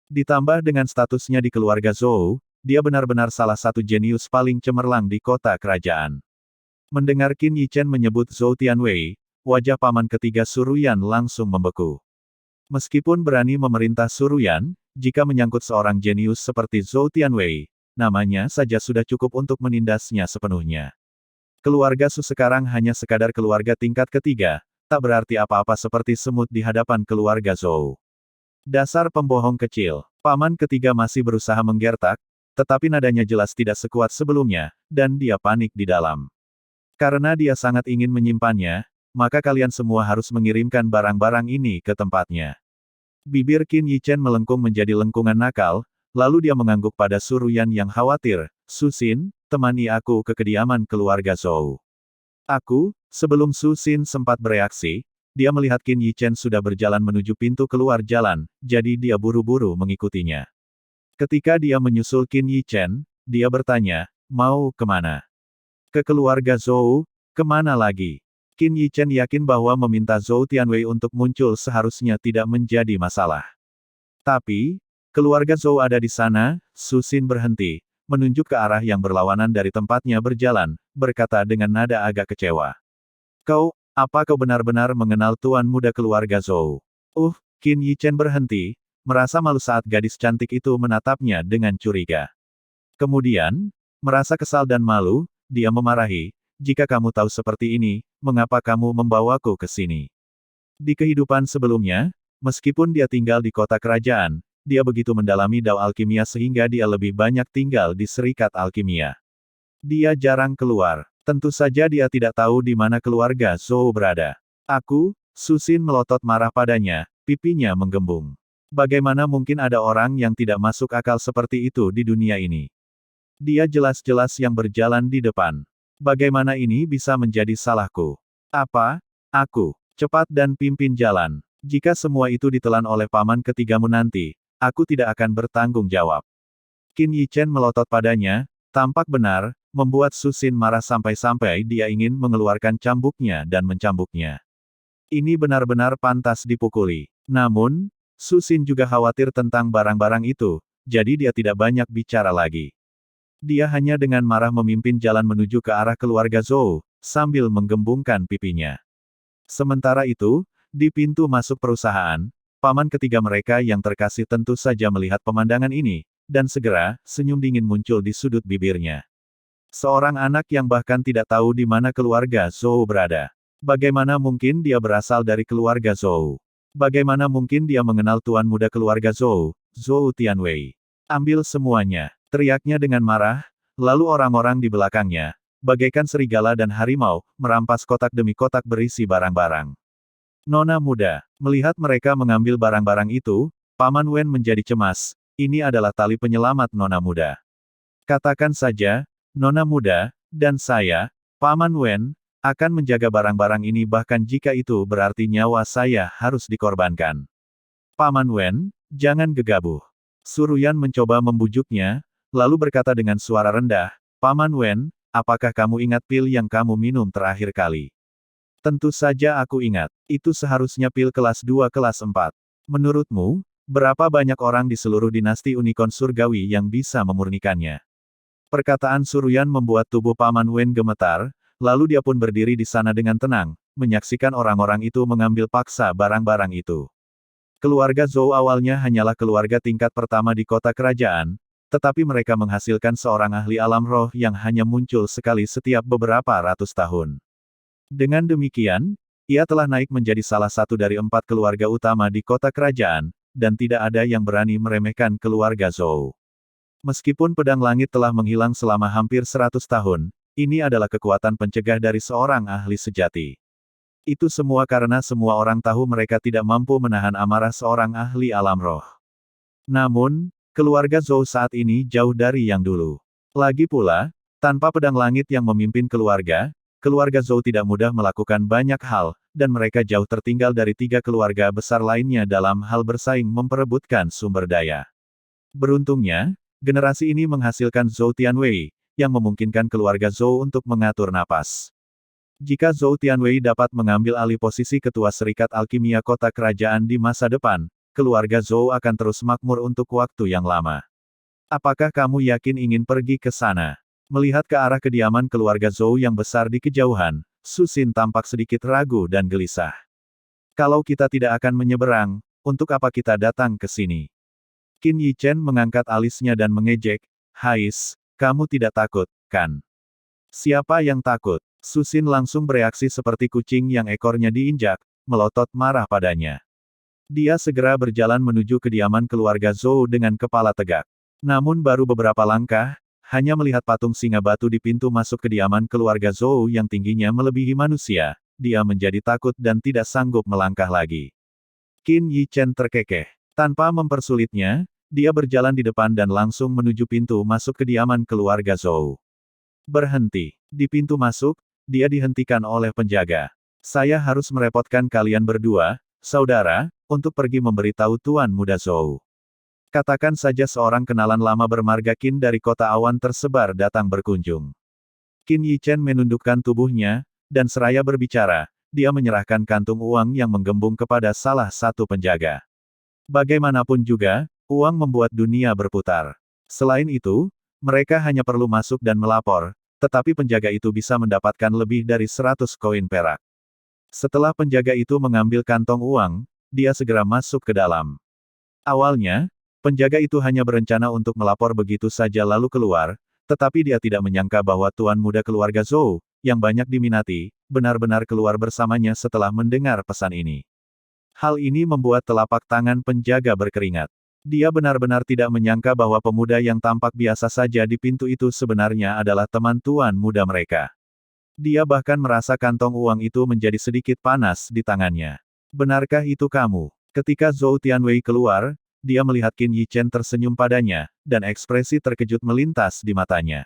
Ditambah dengan statusnya di keluarga Zhou, dia benar-benar salah satu jenius paling cemerlang di kota kerajaan. Mendengar Qin Yichen menyebut Zhou Tianwei, wajah paman ketiga Suruyan langsung membeku. Meskipun berani memerintah Suruyan, jika menyangkut seorang jenius seperti Zhou Tianwei, namanya saja sudah cukup untuk menindasnya sepenuhnya. Keluarga Su sekarang hanya sekadar keluarga tingkat ketiga, tak berarti apa-apa seperti semut di hadapan keluarga Zhou. Dasar pembohong kecil. Paman ketiga masih berusaha menggertak, tetapi nadanya jelas tidak sekuat sebelumnya, dan dia panik di dalam. Karena dia sangat ingin menyimpannya, maka kalian semua harus mengirimkan barang-barang ini ke tempatnya. Bibir Qin Yichen melengkung menjadi lengkungan nakal, lalu dia mengangguk pada Suruyan yang khawatir, Su Xin, temani aku ke kediaman keluarga Zhou. Sebelum Su Xin sempat bereaksi, dia melihat Qin Yichen sudah berjalan menuju pintu keluar jalan, jadi dia buru-buru mengikutinya. Ketika dia menyusul Qin Yichen, dia bertanya, mau kemana? Ke keluarga Zhou, kemana lagi? Qin Yichen yakin bahwa meminta Zhou Tianwei untuk muncul seharusnya tidak menjadi masalah. Tapi, keluarga Zhou ada di sana. Su Xin berhenti, menunjuk ke arah yang berlawanan dari tempatnya berjalan, berkata dengan nada agak kecewa. Apa kau benar-benar mengenal tuan muda keluarga Zhou? Qin Yichen berhenti, merasa malu saat gadis cantik itu menatapnya dengan curiga. Kemudian, merasa kesal dan malu, dia memarahi, jika kamu tahu seperti ini, mengapa kamu membawaku ke sini? Di kehidupan sebelumnya, meskipun dia tinggal di kota kerajaan, dia begitu mendalami dao alkimia sehingga dia lebih banyak tinggal di serikat alkimia. Dia jarang keluar. Tentu saja dia tidak tahu di mana keluarga Zhou berada. Su Xin melotot marah padanya, pipinya menggembung. Bagaimana mungkin ada orang yang tidak masuk akal seperti itu di dunia ini? Dia jelas-jelas yang berjalan di depan. Bagaimana ini bisa menjadi salahku? Cepat dan pimpin jalan. Jika semua itu ditelan oleh paman ketigamu nanti, aku tidak akan bertanggung jawab. Qin Yichen melotot padanya, tampak benar, membuat Su Xin marah sampai-sampai dia ingin mengeluarkan cambuknya dan mencambuknya. Ini benar-benar pantas dipukuli. Namun, Su Xin juga khawatir tentang barang-barang itu, jadi dia tidak banyak bicara lagi. Dia hanya dengan marah memimpin jalan menuju ke arah keluarga Zhou, sambil menggembungkan pipinya. Sementara itu, di pintu masuk perusahaan, paman ketiga mereka yang terkasih tentu saja melihat pemandangan ini, dan segera, senyum dingin muncul di sudut bibirnya. Seorang anak yang bahkan tidak tahu di mana keluarga Zhou berada. Bagaimana mungkin dia berasal dari keluarga Zhou? Bagaimana mungkin dia mengenal tuan muda keluarga Zhou, Zhou Tianwei? Ambil semuanya, teriaknya dengan marah, lalu orang-orang di belakangnya, bagaikan serigala dan harimau, merampas kotak demi kotak berisi barang-barang. Nona muda, melihat mereka mengambil barang-barang itu, Paman Wen menjadi cemas, ini adalah tali penyelamat Nona muda. Katakan saja, Nona muda, dan saya, Paman Wen, akan menjaga barang-barang ini bahkan jika itu berarti nyawa saya harus dikorbankan. Paman Wen, jangan gegabah. Suruyan mencoba membujuknya, lalu berkata dengan suara rendah, Paman Wen, apakah kamu ingat pil yang kamu minum terakhir kali? Tentu saja aku ingat, itu seharusnya pil kelas 2 kelas 4. Menurutmu, berapa banyak orang di seluruh dinasti Unicorn Surgawi yang bisa memurnikannya? Perkataan Suruyan membuat tubuh Paman Wen gemetar, lalu dia pun berdiri di sana dengan tenang, menyaksikan orang-orang itu mengambil paksa barang-barang itu. Keluarga Zhou awalnya hanyalah keluarga tingkat pertama di kota kerajaan, tetapi mereka menghasilkan seorang ahli alam roh yang hanya muncul sekali setiap beberapa ratus tahun. Dengan demikian, ia telah naik menjadi salah satu dari 4 keluarga utama di kota kerajaan, dan tidak ada yang berani meremehkan keluarga Zhou. Meskipun pedang langit telah menghilang selama hampir 100 tahun, ini adalah kekuatan pencegah dari seorang ahli sejati. Itu semua karena semua orang tahu mereka tidak mampu menahan amarah seorang ahli alam roh. Namun, keluarga Zhou saat ini jauh dari yang dulu. Lagi pula, tanpa pedang langit yang memimpin keluarga Zhou tidak mudah melakukan banyak hal, dan mereka jauh tertinggal dari 3 keluarga besar lainnya dalam hal bersaing memperebutkan sumber daya. Beruntungnya, generasi ini menghasilkan Zhou Tianwei, yang memungkinkan keluarga Zhou untuk mengatur napas. Jika Zhou Tianwei dapat mengambil alih posisi ketua Serikat Alkimia Kota Kerajaan di masa depan, keluarga Zhou akan terus makmur untuk waktu yang lama. Apakah kamu yakin ingin pergi ke sana? Melihat ke arah kediaman keluarga Zhou yang besar di kejauhan, Su Xin tampak sedikit ragu dan gelisah. Kalau kita tidak akan menyeberang, untuk apa kita datang ke sini? Qin Yichen mengangkat alisnya dan mengejek, "Hais, kamu tidak takut, kan?" "Siapa yang takut?" Su Xin langsung bereaksi seperti kucing yang ekornya diinjak, melotot marah padanya. Dia segera berjalan menuju kediaman keluarga Zhou dengan kepala tegak. Namun baru beberapa langkah, hanya melihat patung singa batu di pintu masuk kediaman keluarga Zhou yang tingginya melebihi manusia, dia menjadi takut dan tidak sanggup melangkah lagi. Qin Yichen terkekeh. Tanpa mempersulitnya, dia berjalan di depan dan langsung menuju pintu masuk kediaman keluarga Zhou. Berhenti. Di pintu masuk, dia dihentikan oleh penjaga. "Saya harus merepotkan kalian berdua, saudara, untuk pergi memberitahu Tuan Muda Zhou. Katakan saja seorang kenalan lama bermarga Qin dari kota awan tersebar datang berkunjung." Qin Yichen menundukkan tubuhnya, dan seraya berbicara, dia menyerahkan kantung uang yang menggembung kepada salah satu penjaga. Bagaimanapun juga, uang membuat dunia berputar. Selain itu, mereka hanya perlu masuk dan melapor, tetapi penjaga itu bisa mendapatkan lebih dari 100 koin perak. Setelah penjaga itu mengambil kantong uang, dia segera masuk ke dalam. Awalnya, penjaga itu hanya berencana untuk melapor begitu saja lalu keluar, tetapi dia tidak menyangka bahwa Tuan Muda keluarga Zhou, yang banyak diminati, benar-benar keluar bersamanya setelah mendengar pesan ini. Hal ini membuat telapak tangan penjaga berkeringat. Dia benar-benar tidak menyangka bahwa pemuda yang tampak biasa saja di pintu itu sebenarnya adalah teman Tuan Muda mereka. Dia bahkan merasa kantong uang itu menjadi sedikit panas di tangannya. "Benarkah itu kamu?" Ketika Zhou Tianwei keluar, dia melihat Qin Yichen tersenyum padanya, dan ekspresi terkejut melintas di matanya.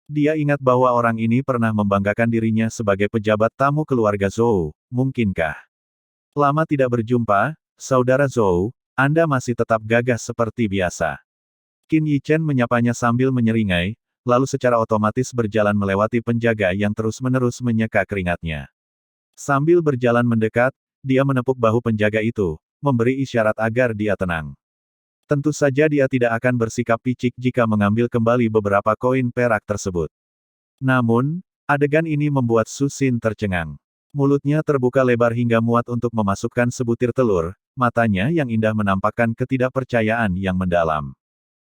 Dia ingat bahwa orang ini pernah membanggakan dirinya sebagai pejabat tamu keluarga Zhou, mungkinkah? "Lama tidak berjumpa, saudara Zhou, Anda masih tetap gagah seperti biasa." Qin Yichen menyapanya sambil menyeringai, lalu secara otomatis berjalan melewati penjaga yang terus-menerus menyeka keringatnya. Sambil berjalan mendekat, dia menepuk bahu penjaga itu, memberi isyarat agar dia tenang. Tentu saja dia tidak akan bersikap picik jika mengambil kembali beberapa koin perak tersebut. Namun, adegan ini membuat Su Xin tercengang. Mulutnya terbuka lebar hingga muat untuk memasukkan sebutir telur, matanya yang indah menampakkan ketidakpercayaan yang mendalam.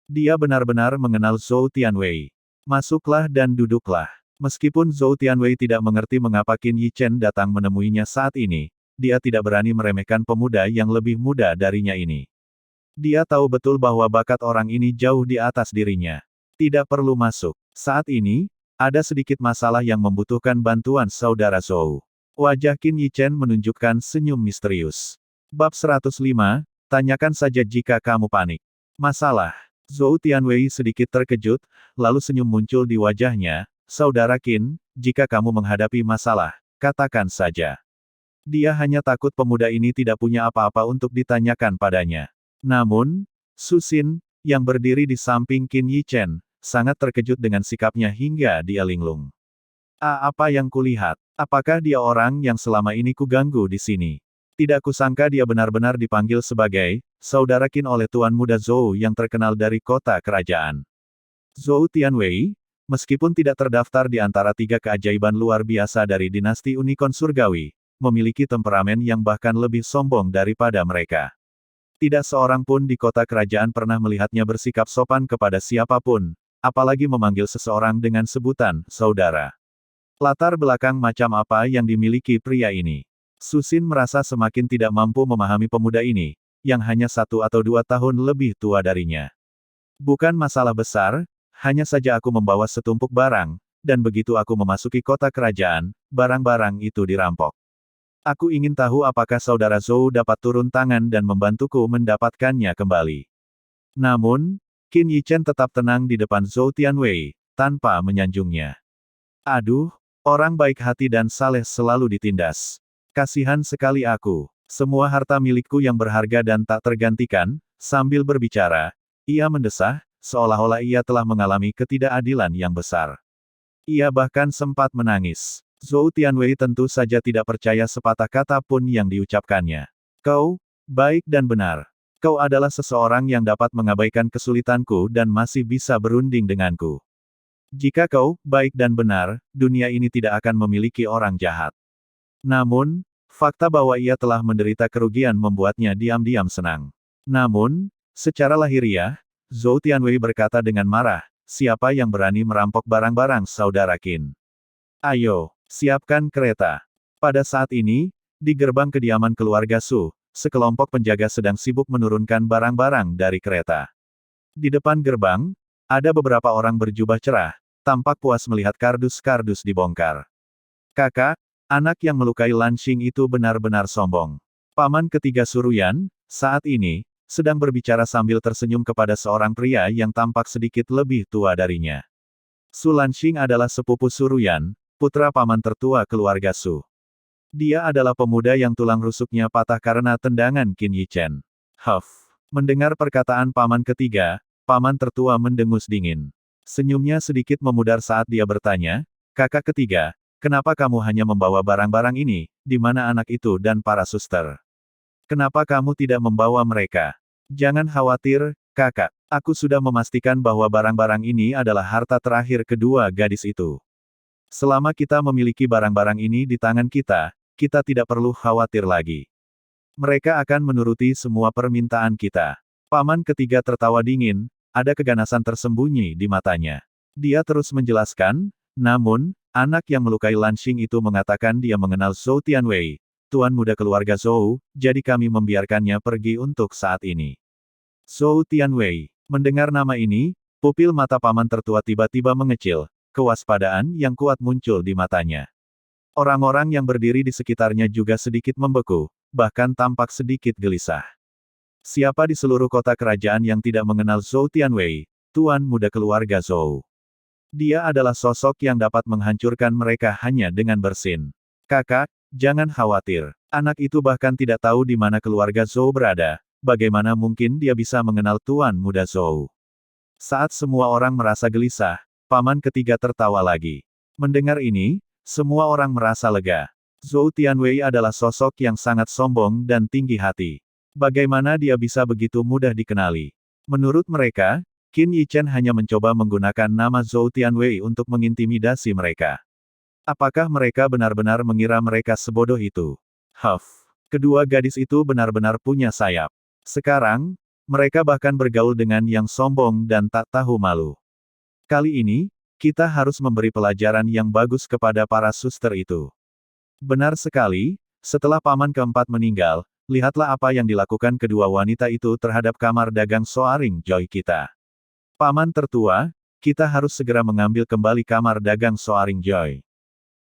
Dia benar-benar mengenal Zhou Tianwei. "Masuklah dan duduklah." Meskipun Zhou Tianwei tidak mengerti mengapa Qin Yichen datang menemuinya saat ini, dia tidak berani meremehkan pemuda yang lebih muda darinya ini. Dia tahu betul bahwa bakat orang ini jauh di atas dirinya. Tidak perlu masuk. Saat ini, ada sedikit masalah yang membutuhkan bantuan saudara Zhou. Wajah Qin Yichen menunjukkan senyum misterius. Bab 105, tanyakan saja jika kamu panik. Masalah. Zhou Tianwei sedikit terkejut, lalu senyum muncul di wajahnya. "Saudara Qin, jika kamu menghadapi masalah, katakan saja." Dia hanya takut pemuda ini tidak punya apa-apa untuk ditanyakan padanya. Namun, Su Xin, yang berdiri di samping Qin Yichen, sangat terkejut dengan sikapnya hingga dia linglung. Apa yang kulihat? Apakah dia orang yang selama ini kuganggu di sini?" Tidak kusangka dia benar-benar dipanggil sebagai saudara Qin oleh Tuan Muda Zhou yang terkenal dari kota kerajaan. Zhou Tianwei, meskipun tidak terdaftar di antara 3 keajaiban luar biasa dari dinasti Unicorn Surgawi, memiliki temperamen yang bahkan lebih sombong daripada mereka. Tidak seorang pun di kota kerajaan pernah melihatnya bersikap sopan kepada siapapun, apalagi memanggil seseorang dengan sebutan saudara. Latar belakang macam apa yang dimiliki pria ini? Su Xin merasa semakin tidak mampu memahami pemuda ini, yang hanya 1 atau 2 tahun lebih tua darinya. Bukan masalah besar, hanya saja aku membawa setumpuk barang, dan begitu aku memasuki kota kerajaan, barang-barang itu dirampok. Aku ingin tahu apakah saudara Zhou dapat turun tangan dan membantuku mendapatkannya kembali. Namun, Qin Yichen tetap tenang di depan Zhou Tianwei, tanpa menyanjungnya. Aduh, orang baik hati dan saleh selalu ditindas. Kasihan sekali aku. Semua harta milikku yang berharga dan tak tergantikan, sambil berbicara, ia mendesah, seolah-olah ia telah mengalami ketidakadilan yang besar. Ia bahkan sempat menangis. Zhou Tianwei tentu saja tidak percaya sepatah kata pun yang diucapkannya. Kau, baik dan benar. Kau adalah seseorang yang dapat mengabaikan kesulitanku dan masih bisa berunding denganku. Jika kau, baik dan benar, dunia ini tidak akan memiliki orang jahat. Namun, fakta bahwa ia telah menderita kerugian membuatnya diam-diam senang. Namun, secara lahiriah, Zhou Tianwei berkata dengan marah, siapa yang berani merampok barang-barang saudara Qin? Ayo, siapkan kereta. Pada saat ini, di gerbang kediaman keluarga Su, sekelompok penjaga sedang sibuk menurunkan barang-barang dari kereta. Di depan gerbang, ada beberapa orang berjubah cerah, tampak puas melihat kardus-kardus dibongkar. Kakak, anak yang melukai Lan Xing itu benar-benar sombong. Paman ketiga Suruyan, saat ini, sedang berbicara sambil tersenyum kepada seorang pria yang tampak sedikit lebih tua darinya. Su Lanxing adalah sepupu Suruyan, putra paman tertua keluarga Su. Dia adalah pemuda yang tulang rusuknya patah karena tendangan Qin Yichen. Mendengar perkataan paman ketiga, paman tertua mendengus dingin. Senyumnya sedikit memudar saat dia bertanya, kakak ketiga, kenapa kamu hanya membawa barang-barang ini, di mana anak itu dan para suster? Kenapa kamu tidak membawa mereka? Jangan khawatir, kakak. Aku sudah memastikan bahwa barang-barang ini adalah harta terakhir kedua gadis itu. Selama kita memiliki barang-barang ini di tangan kita, kita tidak perlu khawatir lagi. Mereka akan menuruti semua permintaan kita. Paman ketiga tertawa dingin, ada keganasan tersembunyi di matanya. Dia terus menjelaskan, namun, anak yang melukai Lan Xing itu mengatakan dia mengenal Zhou Tianwei, tuan muda keluarga Zhou, jadi kami membiarkannya pergi untuk saat ini. Zhou Tianwei. Mendengar nama ini, pupil mata paman tertua tiba-tiba mengecil, kewaspadaan yang kuat muncul di matanya. Orang-orang yang berdiri di sekitarnya juga sedikit membeku, bahkan tampak sedikit gelisah. Siapa di seluruh kota kerajaan yang tidak mengenal Zhou Tianwei, tuan muda keluarga Zhou? Dia adalah sosok yang dapat menghancurkan mereka hanya dengan bersin. Kakak, jangan khawatir. Anak itu bahkan tidak tahu di mana keluarga Zhou berada, bagaimana mungkin dia bisa mengenal tuan muda Zhou? Saat semua orang merasa gelisah, paman ketiga tertawa lagi. Mendengar ini, semua orang merasa lega. Zhou Tianwei adalah sosok yang sangat sombong dan tinggi hati. Bagaimana dia bisa begitu mudah dikenali? Menurut mereka, Qin Yichen hanya mencoba menggunakan nama Zhou Tianwei untuk mengintimidasi mereka. Apakah mereka benar-benar mengira mereka sebodoh itu? Kedua gadis itu benar-benar punya sayap. Sekarang, mereka bahkan bergaul dengan yang sombong dan tak tahu malu. Kali ini, kita harus memberi pelajaran yang bagus kepada para suster itu. Benar sekali, setelah paman keempat meninggal, lihatlah apa yang dilakukan kedua wanita itu terhadap kamar dagang Soaring Joy kita. Paman tertua, kita harus segera mengambil kembali kamar dagang Soaring Joy.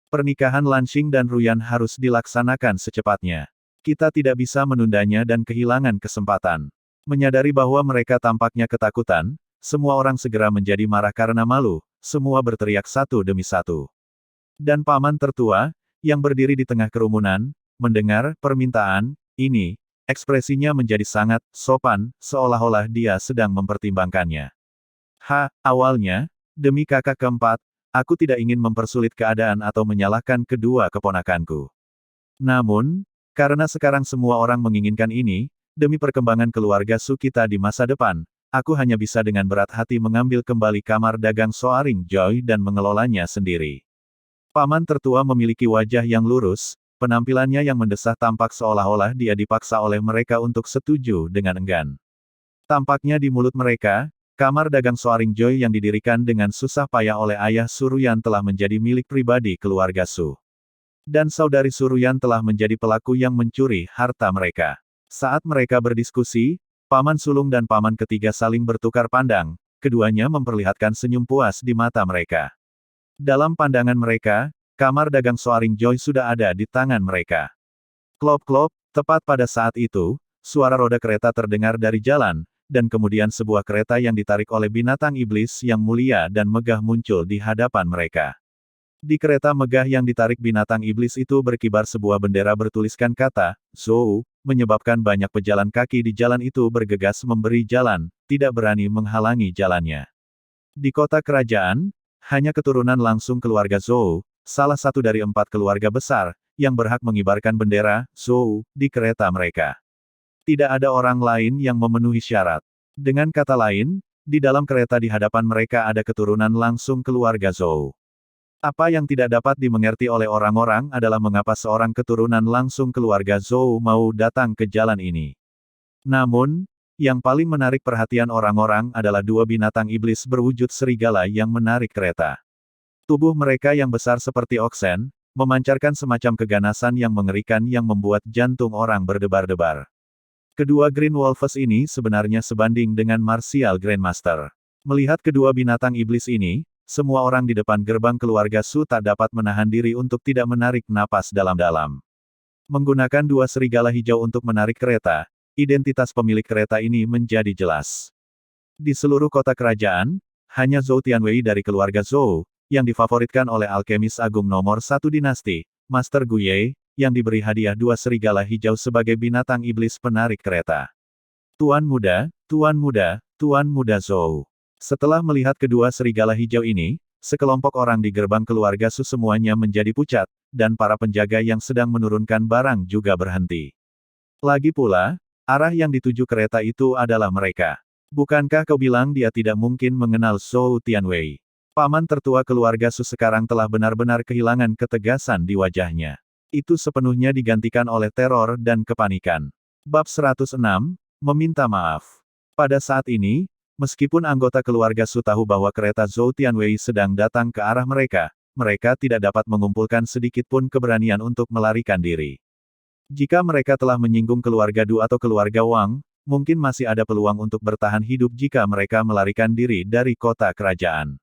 Pernikahan Lan Xing dan Ruyan harus dilaksanakan secepatnya. Kita tidak bisa menundanya dan kehilangan kesempatan. Menyadari bahwa mereka tampaknya ketakutan, semua orang segera menjadi marah karena malu, semua berteriak satu demi satu. Dan paman tertua, yang berdiri di tengah kerumunan, mendengar permintaan ini, ekspresinya menjadi sangat sopan, seolah-olah dia sedang mempertimbangkannya. Awalnya, demi kakak keempat, aku tidak ingin mempersulit keadaan atau menyalahkan kedua keponakanku. Namun, karena sekarang semua orang menginginkan ini, demi perkembangan keluarga Su kita di masa depan, aku hanya bisa dengan berat hati mengambil kembali kamar dagang Soaring Joy dan mengelolanya sendiri. Paman tertua memiliki wajah yang lurus, penampilannya yang mendesah tampak seolah-olah dia dipaksa oleh mereka untuk setuju dengan enggan. Tampaknya di mulut mereka, kamar dagang Soaring Joy yang didirikan dengan susah payah oleh ayah Suruyan telah menjadi milik pribadi keluarga Su. Dan saudari Suruyan telah menjadi pelaku yang mencuri harta mereka. Saat mereka berdiskusi, paman sulung dan paman ketiga saling bertukar pandang, keduanya memperlihatkan senyum puas di mata mereka. Dalam pandangan mereka, kamar dagang Soaring Joy sudah ada di tangan mereka. Klop-klop, tepat pada saat itu, suara roda kereta terdengar dari jalan, dan kemudian sebuah kereta yang ditarik oleh binatang iblis yang mulia dan megah muncul di hadapan mereka. Di kereta megah yang ditarik binatang iblis itu berkibar sebuah bendera bertuliskan kata, Zou, menyebabkan banyak pejalan kaki di jalan itu bergegas memberi jalan, tidak berani menghalangi jalannya. Di kota kerajaan, hanya keturunan langsung keluarga Zou, salah satu dari 4 keluarga besar, yang berhak mengibarkan bendera, Zou, di kereta mereka. Tidak ada orang lain yang memenuhi syarat. Dengan kata lain, di dalam kereta di hadapan mereka ada keturunan langsung keluarga Zou. Apa yang tidak dapat dimengerti oleh orang-orang adalah mengapa seorang keturunan langsung keluarga Zou mau datang ke jalan ini. Namun, yang paling menarik perhatian orang-orang adalah 2 binatang iblis berwujud serigala yang menarik kereta. Tubuh mereka yang besar seperti oksen, memancarkan semacam keganasan yang mengerikan yang membuat jantung orang berdebar-debar. Kedua Green Wolves ini sebenarnya sebanding dengan Martial Grandmaster. Melihat kedua binatang iblis ini, semua orang di depan gerbang keluarga Su tak dapat menahan diri untuk tidak menarik napas dalam-dalam. Menggunakan 2 serigala hijau untuk menarik kereta, identitas pemilik kereta ini menjadi jelas. Di seluruh kota kerajaan, hanya Zhou Tianwei dari keluarga Zhou, yang difavoritkan oleh alkemis agung nomor 1 dinasti, Master Guye, yang diberi hadiah 2 serigala hijau sebagai binatang iblis penarik kereta. Tuan muda, Tuan muda, Tuan muda Zhou. Setelah melihat kedua serigala hijau ini, sekelompok orang di gerbang keluarga Su semuanya menjadi pucat, dan para penjaga yang sedang menurunkan barang juga berhenti. Lagi pula, arah yang dituju kereta itu adalah mereka. Bukankah kau bilang dia tidak mungkin mengenal Zhou Tianwei? Paman tertua keluarga Su sekarang telah benar-benar kehilangan ketegasan di wajahnya. Itu sepenuhnya digantikan oleh teror dan kepanikan. Bab 106, Meminta Maaf. Pada saat ini, meskipun anggota keluarga Su tahu bahwa kereta Zhou Tianwei sedang datang ke arah mereka, mereka tidak dapat mengumpulkan sedikit pun keberanian untuk melarikan diri. Jika mereka telah menyinggung keluarga Du atau keluarga Wang, mungkin masih ada peluang untuk bertahan hidup jika mereka melarikan diri dari kota kerajaan.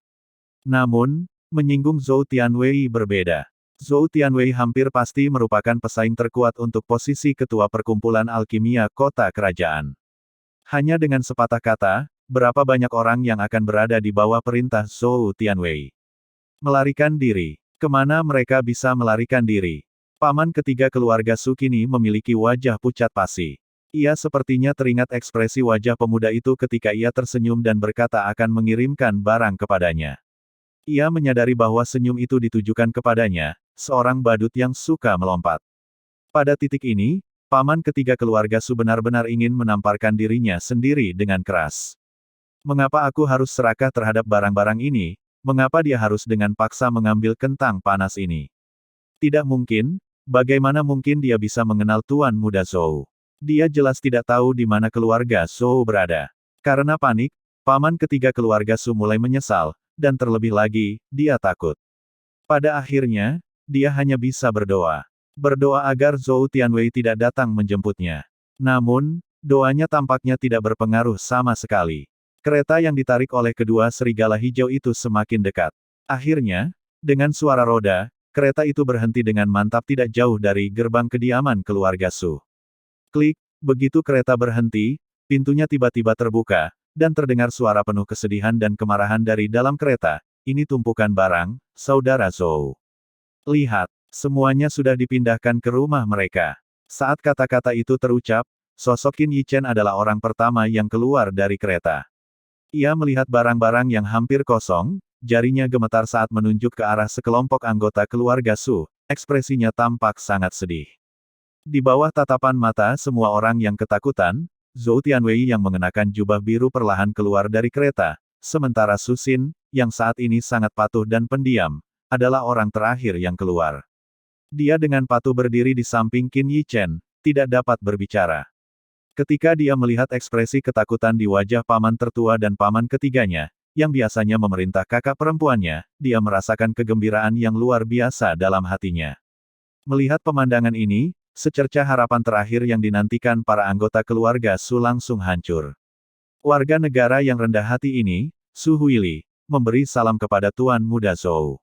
Namun, menyinggung Zhou Tianwei berbeda. Zhou Tianwei hampir pasti merupakan pesaing terkuat untuk posisi ketua perkumpulan alkimia kota kerajaan. Hanya dengan sepatah kata, berapa banyak orang yang akan berada di bawah perintah Zhou Tianwei? Melarikan diri. Kemana mereka bisa melarikan diri? Paman ketiga keluarga Su kini memiliki wajah pucat pasi. Ia sepertinya teringat ekspresi wajah pemuda itu ketika ia tersenyum dan berkata akan mengirimkan barang kepadanya. Ia menyadari bahwa senyum itu ditujukan kepadanya, seorang badut yang suka melompat. Pada titik ini, paman ketiga keluarga Su benar-benar ingin menamparkan dirinya sendiri dengan keras. Mengapa aku harus serakah terhadap barang-barang ini? Mengapa dia harus dengan paksa mengambil kentang panas ini? Tidak mungkin, bagaimana mungkin dia bisa mengenal Tuan Muda Zhou? Dia jelas tidak tahu di mana keluarga Zhou berada. Karena panik, paman ketiga keluarga Su mulai menyesal, dan terlebih lagi, dia takut. Pada akhirnya, dia hanya bisa berdoa. Berdoa agar Zhou Tianwei tidak datang menjemputnya. Namun, doanya tampaknya tidak berpengaruh sama sekali. Kereta yang ditarik oleh kedua serigala hijau itu semakin dekat. Akhirnya, dengan suara roda, kereta itu berhenti dengan mantap tidak jauh dari gerbang kediaman keluarga Su. Klik, begitu kereta berhenti, pintunya tiba-tiba terbuka, dan terdengar suara penuh kesedihan dan kemarahan dari dalam kereta. Ini tumpukan barang, saudara Zhou. Lihat, semuanya sudah dipindahkan ke rumah mereka. Saat kata-kata itu terucap, sosok Qin Yichen adalah orang pertama yang keluar dari kereta. Ia melihat barang-barang yang hampir kosong, jarinya gemetar saat menunjuk ke arah sekelompok anggota keluarga Su, ekspresinya tampak sangat sedih. Di bawah tatapan mata semua orang yang ketakutan, Zhou Tianwei yang mengenakan jubah biru perlahan keluar dari kereta, sementara Su Xin, yang saat ini sangat patuh dan pendiam, adalah orang terakhir yang keluar. Dia dengan patuh berdiri di samping Qin Yichen, tidak dapat berbicara. Ketika dia melihat ekspresi ketakutan di wajah paman tertua dan paman ketiganya, yang biasanya memerintah kakak perempuannya, dia merasakan kegembiraan yang luar biasa dalam hatinya. Melihat pemandangan ini, secercah harapan terakhir yang dinantikan para anggota keluarga Su langsung hancur. Warga negara yang rendah hati ini, Su Huili, memberi salam kepada Tuan Muda Zhou.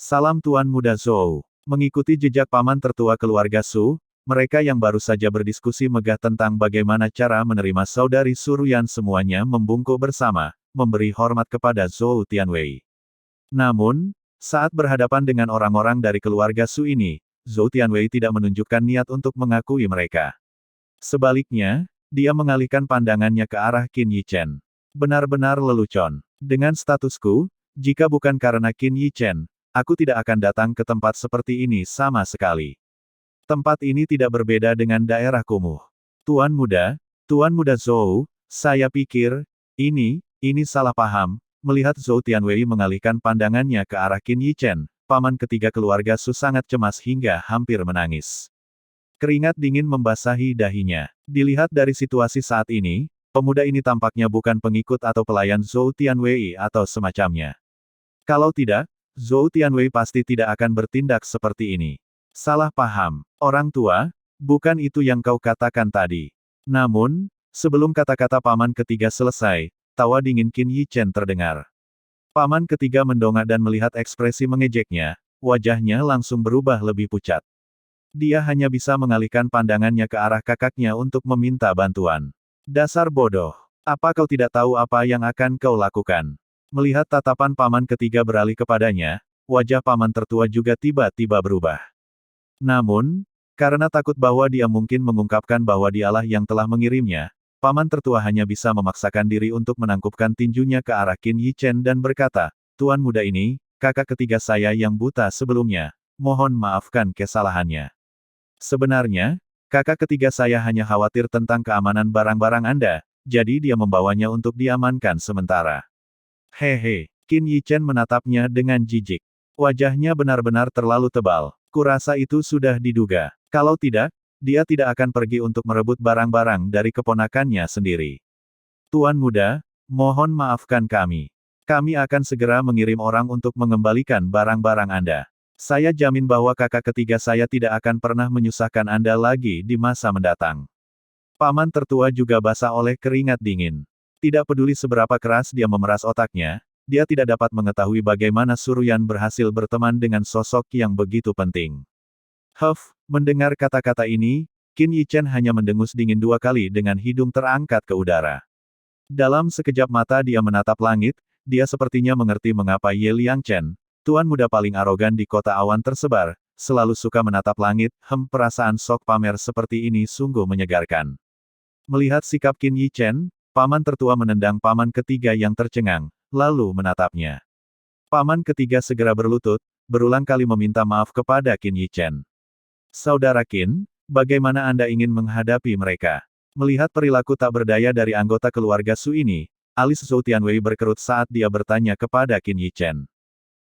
Salam Tuan Muda Zhou. Mengikuti jejak paman tertua keluarga Su, mereka yang baru saja berdiskusi megah tentang bagaimana cara menerima saudari Suruyan semuanya membungkuk bersama, memberi hormat kepada Zhou Tianwei. Namun, saat berhadapan dengan orang-orang dari keluarga Su ini, Zhou Tianwei tidak menunjukkan niat untuk mengakui mereka. Sebaliknya, dia mengalihkan pandangannya ke arah Qin Yichen. Benar-benar lelucon. Dengan statusku, jika bukan karena Qin Yichen, aku tidak akan datang ke tempat seperti ini sama sekali. Tempat ini tidak berbeda dengan daerah kumuh. Tuan Muda Zhou, saya pikir, ini salah paham. Melihat Zhou Tianwei mengalihkan pandangannya ke arah Qin Yichen, paman ketiga keluarga Su sangat cemas hingga hampir menangis. Keringat dingin membasahi dahinya. Dilihat dari situasi saat ini, pemuda ini tampaknya bukan pengikut atau pelayan Zhou Tianwei atau semacamnya. Kalau tidak, Zhou Tianwei pasti tidak akan bertindak seperti ini. Salah paham. Orang tua, bukan itu yang kau katakan tadi. Namun, sebelum kata-kata paman ketiga selesai, tawa dingin Qin Yichen terdengar. Paman ketiga mendongak dan melihat ekspresi mengejeknya, wajahnya langsung berubah lebih pucat. Dia hanya bisa mengalihkan pandangannya ke arah kakaknya untuk meminta bantuan. Dasar bodoh. Apa kau tidak tahu apa yang akan kau lakukan? Melihat tatapan paman ketiga beralih kepadanya, wajah paman tertua juga tiba-tiba berubah. Namun, karena takut bahwa dia mungkin mengungkapkan bahwa dialah yang telah mengirimnya, paman tertua hanya bisa memaksakan diri untuk menangkupkan tinjunya ke arah Qin Yichen dan berkata, Tuan muda ini, kakak ketiga saya yang buta sebelumnya, mohon maafkan kesalahannya. Sebenarnya, kakak ketiga saya hanya khawatir tentang keamanan barang-barang Anda, jadi dia membawanya untuk diamankan sementara. Hehe, Qin Yichen menatapnya dengan jijik. Wajahnya benar-benar terlalu tebal. Kurasa itu sudah diduga. Kalau tidak, dia tidak akan pergi untuk merebut barang-barang dari keponakannya sendiri. Tuan muda, mohon maafkan kami. Kami akan segera mengirim orang untuk mengembalikan barang-barang Anda. Saya jamin bahwa kakak ketiga saya tidak akan pernah menyusahkan Anda lagi di masa mendatang. Paman tertua juga basah oleh keringat dingin. Tidak peduli seberapa keras dia memeras otaknya, dia tidak dapat mengetahui bagaimana Suruyan berhasil berteman dengan sosok yang begitu penting. Mendengar kata-kata ini, Qin Yichen hanya mendengus dingin 2 kali dengan hidung terangkat ke udara. Dalam sekejap mata dia menatap langit, dia sepertinya mengerti mengapa Ye Liangchen, tuan muda paling arogan di kota awan tersebar, selalu suka menatap langit. Perasaan sok pamer seperti ini sungguh menyegarkan. Melihat sikap Qin Yichen, paman tertua menendang paman ketiga yang tercengang, lalu menatapnya. Paman ketiga segera berlutut, berulang kali meminta maaf kepada Qin Yichen. Saudara Qin, bagaimana Anda ingin menghadapi mereka? Melihat perilaku tak berdaya dari anggota keluarga Su ini, alis Zhou Tianwei berkerut saat dia bertanya kepada Qin Yichen.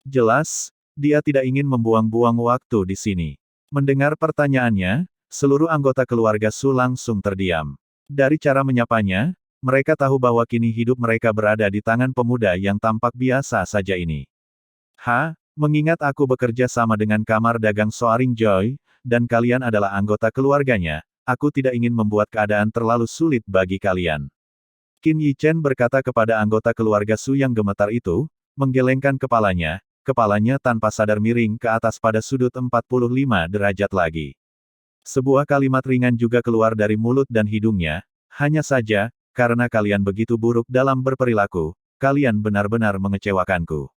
Jelas, dia tidak ingin membuang-buang waktu di sini. Mendengar pertanyaannya, seluruh anggota keluarga Su langsung terdiam. Dari cara menyapanya, mereka tahu bahwa kini hidup mereka berada di tangan pemuda yang tampak biasa saja ini. Mengingat aku bekerja sama dengan kamar dagang Soaring Joy, dan kalian adalah anggota keluarganya, aku tidak ingin membuat keadaan terlalu sulit bagi kalian. Qin Yichen berkata kepada anggota keluarga Su yang gemetar itu, menggelengkan kepalanya tanpa sadar miring ke atas pada sudut 45 derajat lagi. Sebuah kalimat ringan juga keluar dari mulut dan hidungnya, hanya saja, karena kalian begitu buruk dalam berperilaku, kalian benar-benar mengecewakanku.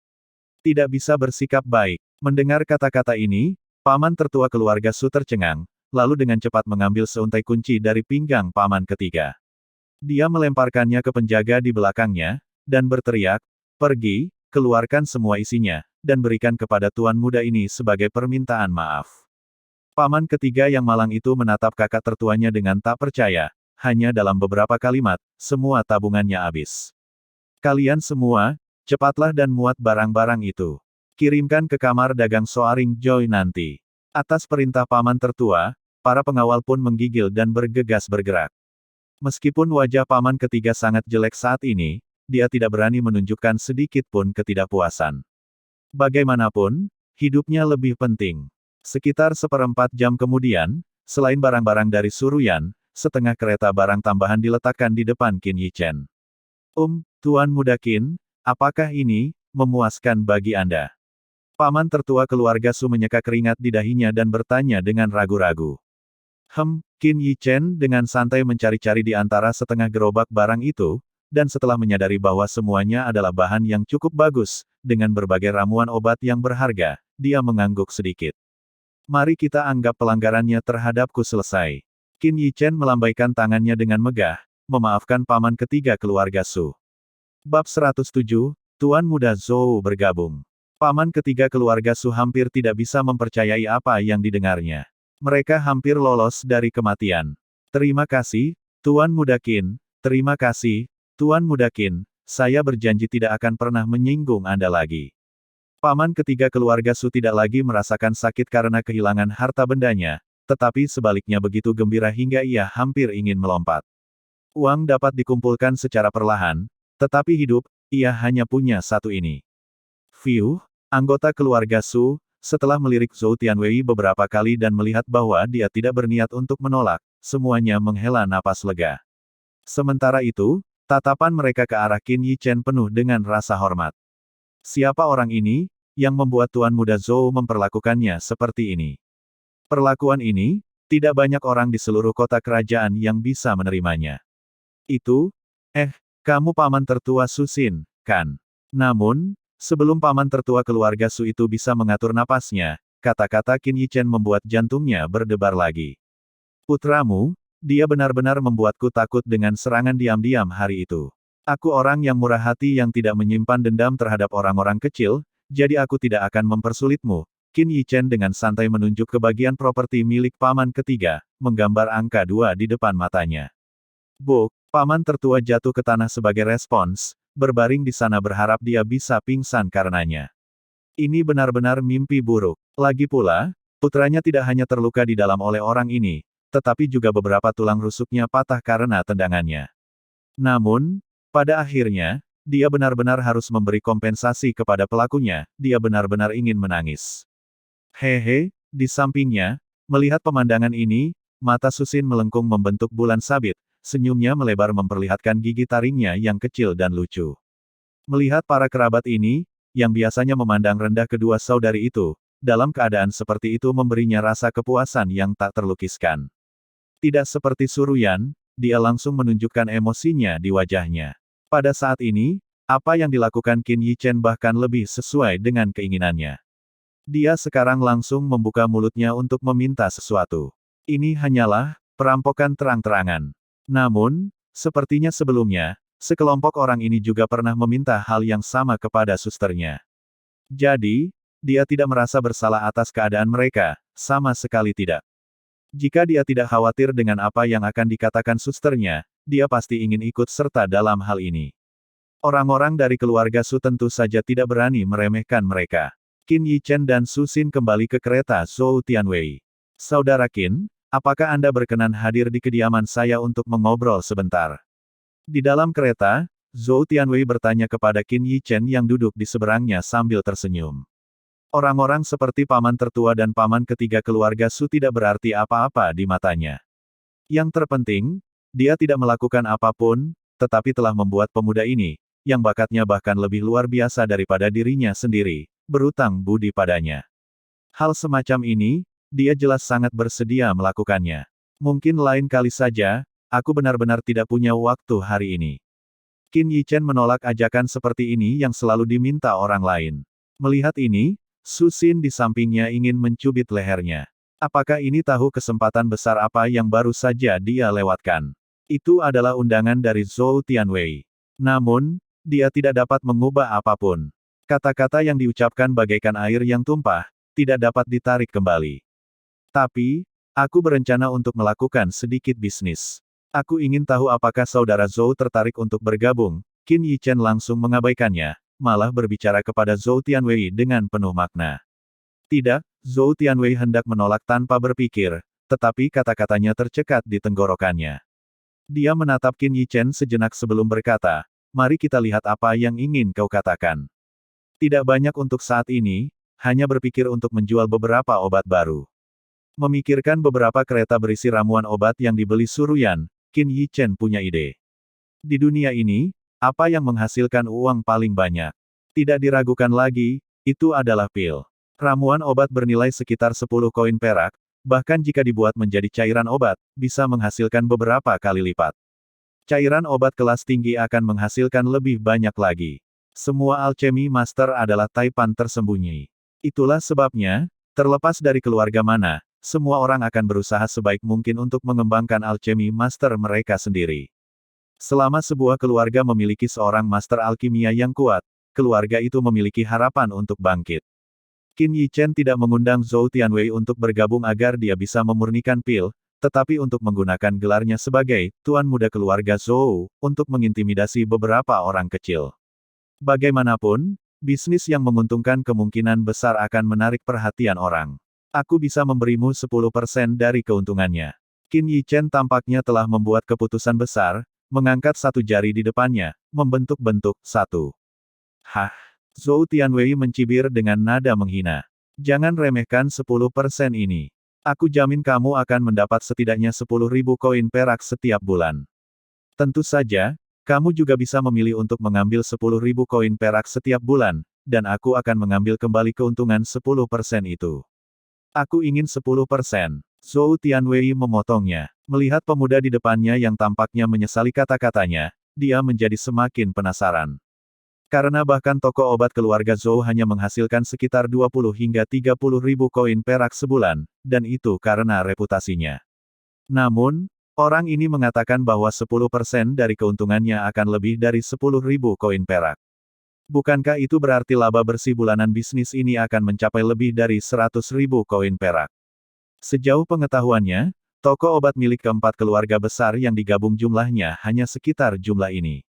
Tidak bisa bersikap baik. Mendengar kata-kata ini, paman tertua keluarga Su tercengang, lalu dengan cepat mengambil seuntai kunci dari pinggang paman ketiga. Dia melemparkannya ke penjaga di belakangnya, dan berteriak, pergi, keluarkan semua isinya, dan berikan kepada tuan muda ini sebagai permintaan maaf. Paman ketiga yang malang itu menatap kakak tertuanya dengan tak percaya. Hanya dalam beberapa kalimat, semua tabungannya habis. Kalian semua, cepatlah dan muat barang-barang itu. Kirimkan ke kamar dagang Soaring Joy nanti. Atas perintah paman tertua, para pengawal pun menggigil dan bergegas bergerak. Meskipun wajah paman ketiga sangat jelek saat ini, dia tidak berani menunjukkan sedikit pun ketidakpuasan. Bagaimanapun, hidupnya lebih penting. Sekitar 1/4 jam kemudian, selain barang-barang dari Suruyan, setengah kereta barang tambahan diletakkan di depan Qin Yichen. Tuan muda Qin, apakah ini memuaskan bagi Anda? Paman tertua keluarga Su menyeka keringat di dahinya dan bertanya dengan ragu-ragu. Qin Yi Chen dengan santai mencari-cari di antara setengah gerobak barang itu, dan setelah menyadari bahwa semuanya adalah bahan yang cukup bagus, dengan berbagai ramuan obat yang berharga, dia mengangguk sedikit. Mari kita anggap pelanggarannya terhadapku selesai. Qin Yi Chen melambaikan tangannya dengan megah, memaafkan paman ketiga keluarga Su. Bab 107, Tuan Muda Zhou bergabung. Paman ketiga keluarga Su hampir tidak bisa mempercayai apa yang didengarnya. Mereka hampir lolos dari kematian. Terima kasih, Tuan Muda Qin. Terima kasih, Tuan Muda Qin. Saya berjanji tidak akan pernah menyinggung Anda lagi. Paman ketiga keluarga Su tidak lagi merasakan sakit karena kehilangan harta bendanya, tetapi sebaliknya begitu gembira hingga ia hampir ingin melompat. Uang dapat dikumpulkan secara perlahan, tetapi hidup, ia hanya punya satu ini. Anggota keluarga Su, setelah melirik Zhou Tianwei beberapa kali dan melihat bahwa dia tidak berniat untuk menolak, semuanya menghela napas lega. Sementara itu, tatapan mereka ke arah Qin Yi Chen penuh dengan rasa hormat. Siapa orang ini, yang membuat Tuan Muda Zhou memperlakukannya seperti ini? Perlakuan ini, tidak banyak orang di seluruh kota kerajaan yang bisa menerimanya. Itu, kamu paman tertua Su Xin, kan? Namun, sebelum paman tertua keluarga Su itu bisa mengatur napasnya, kata-kata Qin Yi Chen membuat jantungnya berdebar lagi. Putramu, dia benar-benar membuatku takut dengan serangan diam-diam hari itu. Aku orang yang murah hati yang tidak menyimpan dendam terhadap orang-orang kecil, jadi aku tidak akan mempersulitmu. Qin Yi Chen dengan santai menunjuk ke bagian properti milik paman ketiga, menggambar angka 2 di depan matanya. Paman tertua jatuh ke tanah sebagai respons, berbaring di sana berharap dia bisa pingsan karenanya. Ini benar-benar mimpi buruk. Lagi pula, putranya tidak hanya terluka di dalam oleh orang ini, tetapi juga beberapa tulang rusuknya patah karena tendangannya. Namun, pada akhirnya, dia benar-benar harus memberi kompensasi kepada pelakunya, dia benar-benar ingin menangis. Di sampingnya, melihat pemandangan ini, mata Su Xin melengkung membentuk bulan sabit, senyumnya melebar memperlihatkan gigi taringnya yang kecil dan lucu. Melihat para kerabat ini, yang biasanya memandang rendah kedua saudari itu, dalam keadaan seperti itu memberinya rasa kepuasan yang tak terlukiskan. Tidak seperti Suruyan, dia langsung menunjukkan emosinya di wajahnya. Pada saat ini, apa yang dilakukan Qin Yi Chen bahkan lebih sesuai dengan keinginannya. Dia sekarang langsung membuka mulutnya untuk meminta sesuatu. Ini hanyalah perampokan terang-terangan. Namun, sepertinya sebelumnya, sekelompok orang ini juga pernah meminta hal yang sama kepada susternya. Jadi, dia tidak merasa bersalah atas keadaan mereka, sama sekali tidak. Jika dia tidak khawatir dengan apa yang akan dikatakan susternya, dia pasti ingin ikut serta dalam hal ini. Orang-orang dari keluarga Su tentu saja tidak berani meremehkan mereka. Qin Yi Chen dan Su Xin kembali ke kereta Zhou Tianwei. Saudara Qin, apakah Anda berkenan hadir di kediaman saya untuk mengobrol sebentar? Di dalam kereta, Zhou Tianwei bertanya kepada Qin Yi Chen yang duduk di seberangnya sambil tersenyum. Orang-orang seperti paman tertua dan paman ketiga keluarga Su tidak berarti apa-apa di matanya. Yang terpenting, dia tidak melakukan apapun, tetapi telah membuat pemuda ini, yang bakatnya bahkan lebih luar biasa daripada dirinya sendiri, berutang budi padanya. Hal semacam ini, dia jelas sangat bersedia melakukannya. Mungkin lain kali saja, aku benar-benar tidak punya waktu hari ini. Qin Yi Chen menolak ajakan seperti ini yang selalu diminta orang lain. Melihat ini, Su Xin di sampingnya ingin mencubit lehernya. Apakah ini tahu kesempatan besar apa yang baru saja dia lewatkan? Itu adalah undangan dari Zhou Tianwei. Namun, dia tidak dapat mengubah apapun. Kata-kata yang diucapkan bagaikan air yang tumpah, tidak dapat ditarik kembali. Tapi, aku berencana untuk melakukan sedikit bisnis. Aku ingin tahu apakah saudara Zhou tertarik untuk bergabung. Qin Yi Chen langsung mengabaikannya, malah berbicara kepada Zhou Tianwei dengan penuh makna. Tidak, Zhou Tianwei hendak menolak tanpa berpikir, tetapi kata-katanya tercekat di tenggorokannya. Dia menatap Qin Yi Chen sejenak sebelum berkata, mari kita lihat apa yang ingin kau katakan. Tidak banyak untuk saat ini, hanya berpikir untuk menjual beberapa obat baru. Memikirkan beberapa kereta berisi ramuan obat yang dibeli Suruyan, Qin Yi Chen punya ide. Di dunia ini, Apa yang menghasilkan uang paling banyak? Tidak diragukan lagi, itu adalah pil. Ramuan obat bernilai sekitar 10 koin perak, bahkan jika dibuat menjadi cairan obat, bisa menghasilkan beberapa kali lipat. Cairan obat kelas tinggi akan menghasilkan lebih banyak lagi. Semua alchemy master adalah taipan tersembunyi. Itulah sebabnya, terlepas dari keluarga mana, semua orang akan berusaha sebaik mungkin untuk mengembangkan alchemy master mereka sendiri. Selama sebuah keluarga memiliki seorang master alkimia yang kuat, keluarga itu memiliki harapan untuk bangkit. Qin Yichen tidak mengundang Zhou Tianwei untuk bergabung agar dia bisa memurnikan pil, tetapi untuk menggunakan gelarnya sebagai Tuan Muda Keluarga Zhou, untuk mengintimidasi beberapa orang kecil. Bagaimanapun, bisnis yang menguntungkan kemungkinan besar akan menarik perhatian orang. Aku bisa memberimu 10% dari keuntungannya. Qin Yichen tampaknya telah membuat keputusan besar, mengangkat satu jari di depannya, membentuk-bentuk satu. Hah? Zhou Tianwei mencibir dengan nada menghina. Jangan remehkan 10% ini. Aku jamin kamu akan mendapat setidaknya 10.000 koin perak setiap bulan. Tentu saja, kamu juga bisa memilih untuk mengambil 10.000 koin perak setiap bulan, dan aku akan mengambil kembali keuntungan 10% itu. Aku ingin 10%. Zhou Tianwei memotongnya. Melihat pemuda di depannya yang tampaknya menyesali kata-katanya, dia menjadi semakin penasaran. Karena bahkan toko obat keluarga Zhou hanya menghasilkan sekitar 20 hingga 30 ribu koin perak sebulan, dan itu karena reputasinya. Namun, orang ini mengatakan bahwa 10% dari keuntungannya akan lebih dari 10 ribu koin perak. Bukankah itu berarti laba bersih bulanan bisnis ini akan mencapai lebih dari 100 ribu koin perak? Sejauh pengetahuannya, toko obat milik keempat keluarga besar yang digabung jumlahnya hanya sekitar jumlah ini.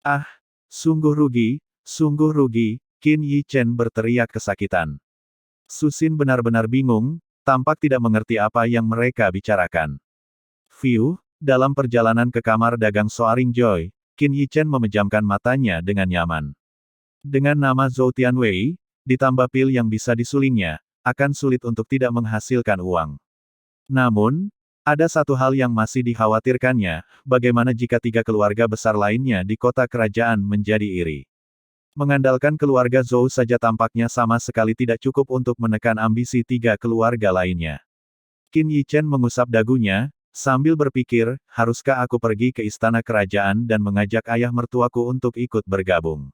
Ah! Sungguh rugi, Qin Yichen berteriak kesakitan. Susin benar-benar bingung, tampak tidak mengerti apa yang mereka bicarakan. Dalam perjalanan ke kamar dagang Soaring Joy, Qin Yichen memejamkan matanya dengan nyaman. Dengan nama Zhou Tianwei, ditambah pil yang bisa disulingnya, akan sulit untuk tidak menghasilkan uang. Namun, ada satu hal yang masih dikhawatirkannya, bagaimana jika 3 keluarga besar lainnya di kota kerajaan menjadi iri. Mengandalkan keluarga Zhou saja tampaknya sama sekali tidak cukup untuk menekan ambisi 3 keluarga lainnya. Qin Yichen mengusap dagunya, sambil berpikir, haruskah aku pergi ke istana kerajaan dan mengajak ayah mertuaku untuk ikut bergabung?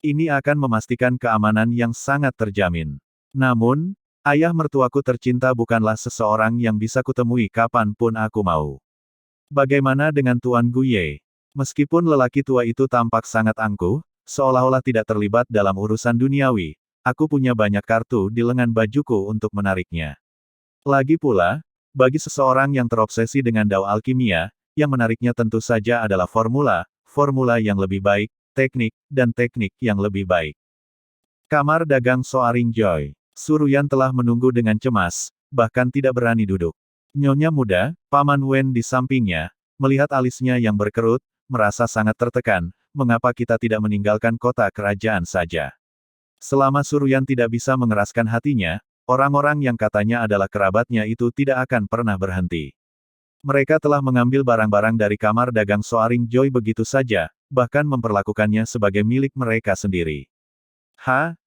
Ini akan memastikan keamanan yang sangat terjamin. Namun, ayah mertuaku tercinta bukanlah seseorang yang bisa kutemui kapanpun aku mau. Bagaimana dengan Tuan Guye? Meskipun lelaki tua itu tampak sangat angkuh, seolah-olah tidak terlibat dalam urusan duniawi, aku punya banyak kartu di lengan bajuku untuk menariknya. Lagi pula, bagi seseorang yang terobsesi dengan dao alkimia, yang menariknya tentu saja adalah formula yang lebih baik, dan teknik yang lebih baik. Kamar dagang Soaring Joy. Suruyan telah menunggu dengan cemas, bahkan tidak berani duduk. Nyonya muda, Paman Wen di sampingnya, melihat alisnya yang berkerut, merasa sangat tertekan, mengapa kita tidak meninggalkan kota kerajaan saja. Selama Suruyan tidak bisa mengeraskan hatinya, orang-orang yang katanya adalah kerabatnya itu tidak akan pernah berhenti. Mereka telah mengambil barang-barang dari kamar dagang Soaring Joy begitu saja, bahkan memperlakukannya sebagai milik mereka sendiri.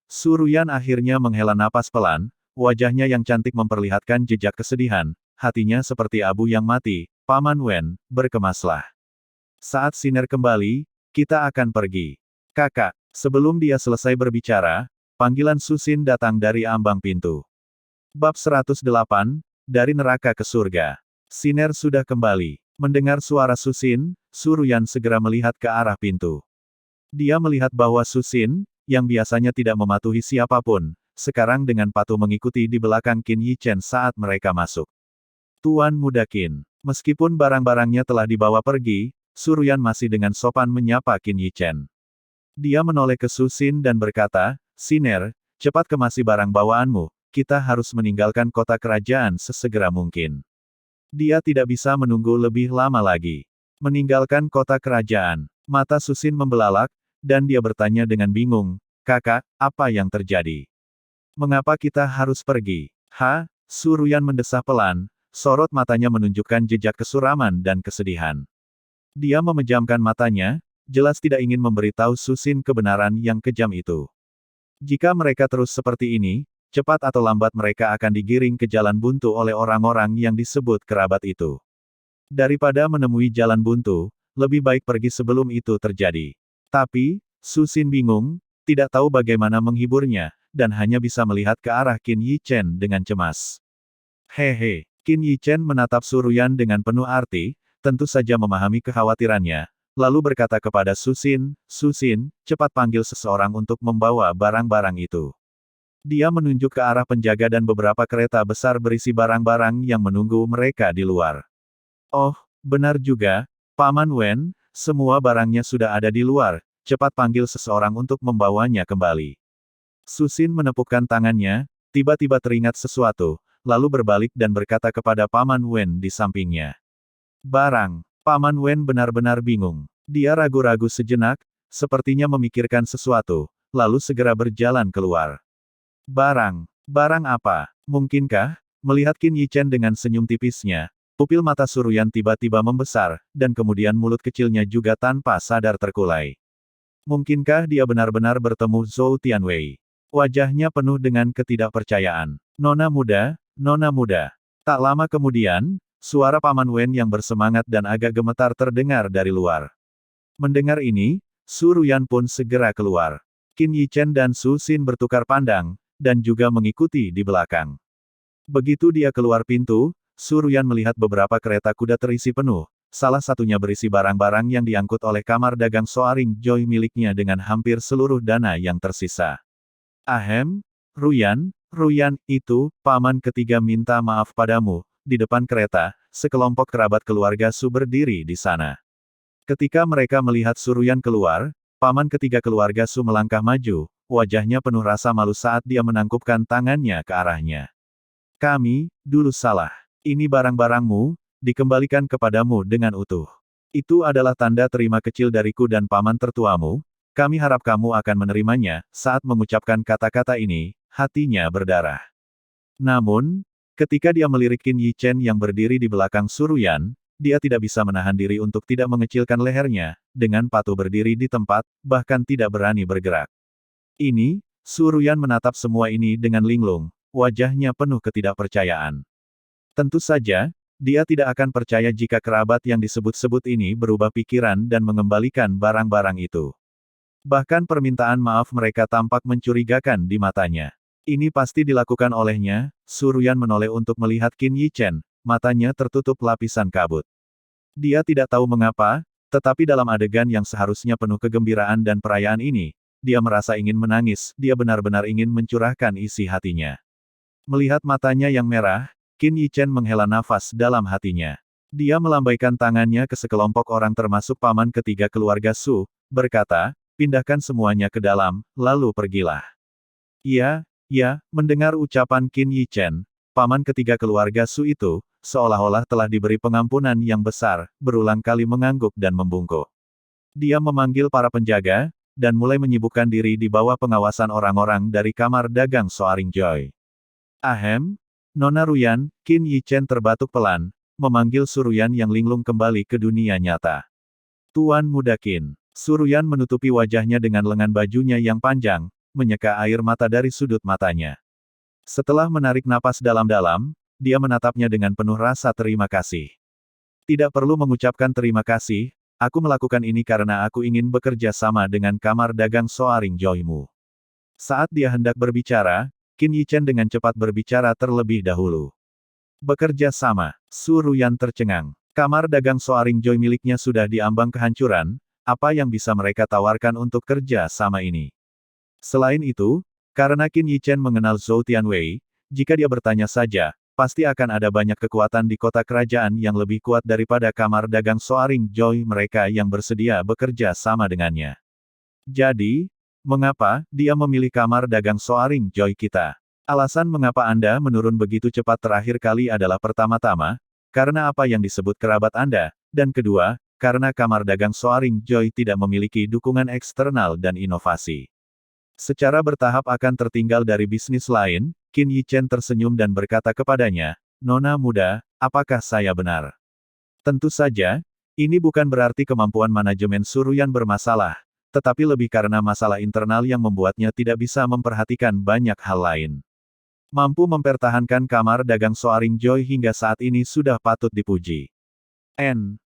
Suruyan akhirnya menghela napas pelan, wajahnya yang cantik memperlihatkan jejak kesedihan, hatinya seperti abu yang mati. Paman Wen, berkemaslah. Saat sinar kembali, kita akan pergi. Kakak, sebelum dia selesai berbicara, panggilan Susin datang dari ambang pintu. Bab 108, dari neraka ke surga. Sinar sudah kembali. Mendengar suara Susin, Suruyan segera melihat ke arah pintu. Dia melihat bahwa Susin, yang biasanya tidak mematuhi siapapun, sekarang dengan patuh mengikuti di belakang Qin Yichen saat mereka masuk. Tuan Muda Qin. Meskipun barang-barangnya telah dibawa pergi, Suruyan masih dengan sopan menyapa Qin Yichen. Dia menoleh ke Susin dan berkata, Siner, cepat kemasi barang bawaanmu, kita harus meninggalkan kota kerajaan sesegera mungkin. Dia tidak bisa menunggu lebih lama lagi. Meninggalkan kota kerajaan. Mata Susin membelalak, dan dia bertanya dengan bingung, kakak, apa yang terjadi? Mengapa kita harus pergi? Suruyan mendesah pelan, sorot matanya menunjukkan jejak kesuraman dan kesedihan. Dia memejamkan matanya, jelas tidak ingin memberitahu Susin kebenaran yang kejam itu. Jika mereka terus seperti ini, cepat atau lambat mereka akan digiring ke jalan buntu oleh orang-orang yang disebut kerabat itu. Daripada menemui jalan buntu, lebih baik pergi sebelum itu terjadi. Tapi, Susin bingung, tidak tahu bagaimana menghiburnya, dan hanya bisa melihat ke arah Qin Yichen dengan cemas. Hehe, Qin Yichen menatap Suruyan dengan penuh arti, tentu saja memahami kekhawatirannya, lalu berkata kepada Susin, "Susin, cepat panggil seseorang untuk membawa barang-barang itu." Dia menunjuk ke arah penjaga dan beberapa kereta besar berisi barang-barang yang menunggu mereka di luar. "Oh, benar juga, Paman Wen, semua barangnya sudah ada di luar, cepat panggil seseorang untuk membawanya kembali." Susin menepukkan tangannya, tiba-tiba teringat sesuatu, lalu berbalik dan berkata kepada Paman Wen di sampingnya. "Barang." Paman Wen benar-benar bingung. Dia ragu-ragu sejenak, sepertinya memikirkan sesuatu, lalu segera berjalan keluar. "Barang? Barang apa? Mungkinkah?" Melihat Qin Yichen dengan senyum tipisnya, pupil mata Suruyan tiba-tiba membesar, dan kemudian mulut kecilnya juga tanpa sadar terkulai. Mungkinkah dia benar-benar bertemu Zhou Tianwei? Wajahnya penuh dengan ketidakpercayaan. "Nona muda, nona muda." Tak lama kemudian, suara Paman Wen yang bersemangat dan agak gemetar terdengar dari luar. Mendengar ini, Suruyan pun segera keluar. Qin Yichen dan Su Xin bertukar pandang, dan juga mengikuti di belakang. Begitu dia keluar pintu, Suruyan melihat beberapa kereta kuda terisi penuh, salah satunya berisi barang-barang yang diangkut oleh kamar dagang Soaring Joy miliknya dengan hampir seluruh dana yang tersisa. "Ahem, Ruyan, itu, Paman ketiga minta maaf padamu." Di depan kereta, sekelompok kerabat keluarga Su berdiri di sana. Ketika mereka melihat Suruyan keluar, Paman ketiga keluarga Su melangkah maju, wajahnya penuh rasa malu saat dia menangkupkan tangannya ke arahnya. "Kami, dulu salah. Ini barang-barangmu, dikembalikan kepadamu dengan utuh. Itu adalah tanda terima kecil dariku dan paman tertuamu, kami harap kamu akan menerimanya." Saat mengucapkan kata-kata ini, hatinya berdarah. Namun, ketika dia melirik Qin Yichen yang berdiri di belakang Suruyan, dia tidak bisa menahan diri untuk tidak mengecilkan lehernya, dengan patuh berdiri di tempat, bahkan tidak berani bergerak. Ini, Suruyan menatap semua ini dengan linglung, wajahnya penuh ketidakpercayaan. Tentu saja, dia tidak akan percaya jika kerabat yang disebut-sebut ini berubah pikiran dan mengembalikan barang-barang itu. Bahkan permintaan maaf mereka tampak mencurigakan di matanya. Ini pasti dilakukan olehnya. Suruyan menoleh untuk melihat Qin Yichen, matanya tertutup lapisan kabut. Dia tidak tahu mengapa, tetapi dalam adegan yang seharusnya penuh kegembiraan dan perayaan ini, dia merasa ingin menangis, dia benar-benar ingin mencurahkan isi hatinya. Melihat matanya yang merah, Qin Yichen menghela nafas dalam hatinya. Dia melambaikan tangannya ke sekelompok orang termasuk paman ketiga keluarga Su, berkata, "Pindahkan semuanya ke dalam, lalu pergilah." "Ya, ya," mendengar ucapan Qin Yichen, paman ketiga keluarga Su itu, seolah-olah telah diberi pengampunan yang besar, berulang kali mengangguk dan membungkuk. Dia memanggil para penjaga, dan mulai menyibukkan diri di bawah pengawasan orang-orang dari kamar dagang Soaring Joy. "Ahem, Nona Ruyan." Qin Yichen terbatuk pelan, memanggil Suruyan yang linglung kembali ke dunia nyata. "Tuan Muda Qin." Suruyan menutupi wajahnya dengan lengan bajunya yang panjang, menyeka air mata dari sudut matanya. Setelah menarik napas dalam-dalam, dia menatapnya dengan penuh rasa terima kasih. "Tidak perlu mengucapkan terima kasih, aku melakukan ini karena aku ingin bekerja sama dengan kamar dagang Soaring Joymu." Saat dia hendak berbicara, Qin Yichen dengan cepat berbicara terlebih dahulu. "Bekerja sama." Suruyan tercengang. Kamar dagang Soaring Joy miliknya sudah diambang kehancuran, apa yang bisa mereka tawarkan untuk kerja sama ini? Selain itu, karena Qin Yichen mengenal Zhou Tianwei, jika dia bertanya saja, pasti akan ada banyak kekuatan di kota kerajaan yang lebih kuat daripada kamar dagang Soaring Joy mereka yang bersedia bekerja sama dengannya. Jadi, mengapa dia memilih kamar dagang Soaring Joy kita? Alasan mengapa Anda menurun begitu cepat terakhir kali adalah pertama-tama, karena apa yang disebut kerabat Anda, dan kedua, karena kamar dagang Soaring Joy tidak memiliki dukungan eksternal dan inovasi. Secara bertahap akan tertinggal dari bisnis lain, Qin Yichen tersenyum dan berkata kepadanya, "Nona muda, apakah saya benar?" "Tentu saja, Ini bukan berarti kemampuan manajemen Suruyan bermasalah, tetapi lebih karena masalah internal yang membuatnya tidak bisa memperhatikan banyak hal lain. Mampu mempertahankan kamar dagang Soaring Joy hingga saat ini sudah patut dipuji.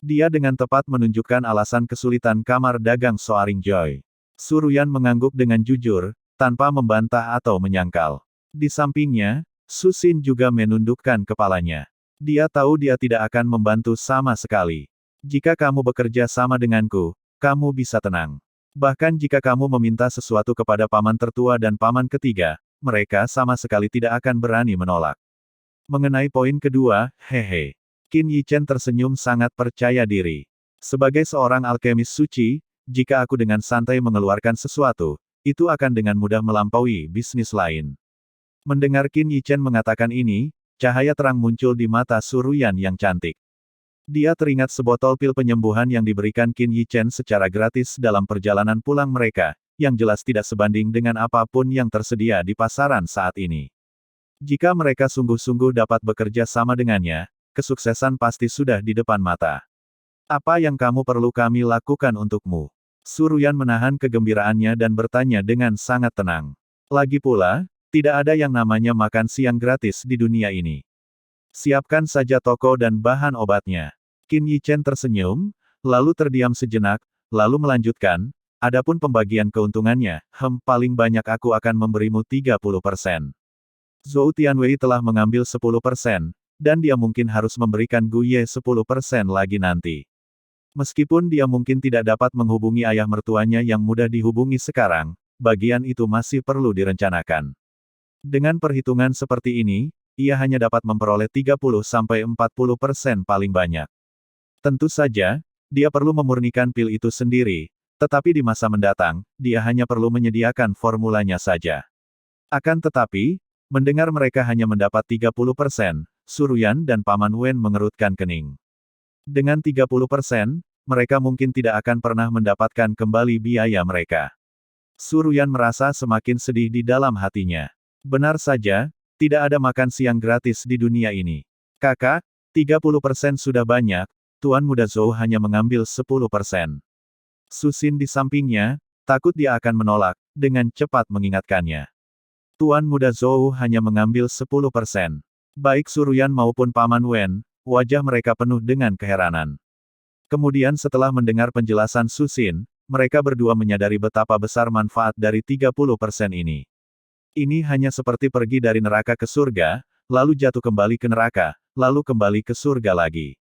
Dia dengan tepat menunjukkan alasan kesulitan kamar dagang Soaring Joy. Suruyan mengangguk dengan jujur, tanpa membantah atau menyangkal. Di sampingnya, Susin juga menundukkan kepalanya. Dia tahu dia tidak akan membantu sama sekali. Jika kamu bekerja sama denganku, kamu bisa tenang. Bahkan jika kamu meminta sesuatu kepada paman tertua dan paman ketiga, mereka sama sekali tidak akan berani menolak. Mengenai poin kedua, hehe. Qin Yichen tersenyum sangat percaya diri. Sebagai seorang alkemis suci, jika aku dengan santai mengeluarkan sesuatu, itu akan dengan mudah melampaui bisnis lain. Mendengar Qin Yichen mengatakan ini, cahaya terang muncul di mata Suruyan yang cantik. Dia teringat sebotol pil penyembuhan yang diberikan Qin Yichen secara gratis dalam perjalanan pulang mereka, yang jelas tidak sebanding dengan apapun yang tersedia di pasaran saat ini. Jika mereka sungguh-sungguh dapat bekerja sama dengannya, kesuksesan pasti sudah di depan mata. Apa yang kamu perlu kami lakukan untukmu? Suruyan menahan kegembiraannya dan bertanya dengan sangat tenang. Lagi pula, tidak ada yang namanya makan siang gratis di dunia ini. Siapkan saja toko dan bahan obatnya. Qin Yichen tersenyum, lalu terdiam sejenak, lalu melanjutkan, adapun pembagian keuntungannya, paling banyak aku akan memberimu 30%. Zhou Tianwei telah mengambil 10%, dan dia mungkin harus memberikan Gu Ye 10% lagi nanti. Meskipun dia mungkin tidak dapat menghubungi ayah mertuanya yang mudah dihubungi sekarang, bagian itu masih perlu direncanakan. Dengan perhitungan seperti ini, ia hanya dapat memperoleh 30–40% paling banyak. Tentu saja, dia perlu memurnikan pil itu sendiri, tetapi di masa mendatang, dia hanya perlu menyediakan formulanya saja. Akan tetapi, mendengar mereka hanya mendapat 30%, Suruyan dan Paman Wen mengerutkan kening. Dengan 30%, mereka mungkin tidak akan pernah mendapatkan kembali biaya mereka. Suruyan merasa semakin sedih di dalam hatinya. Benar saja, tidak ada makan siang gratis di dunia ini. Kakak, 30% sudah banyak, Tuan Muda Zhou hanya mengambil 10%. Susin di sampingnya, takut dia akan menolak, dengan cepat mengingatkannya. Tuan Muda Zhou hanya mengambil 10%. Baik Suruyan maupun Paman Wen, wajah mereka penuh dengan keheranan. Kemudian setelah mendengar penjelasan Susin, mereka berdua menyadari betapa besar manfaat dari 30% ini. Ini hanya seperti pergi dari neraka ke surga, lalu jatuh kembali ke neraka, lalu kembali ke surga lagi.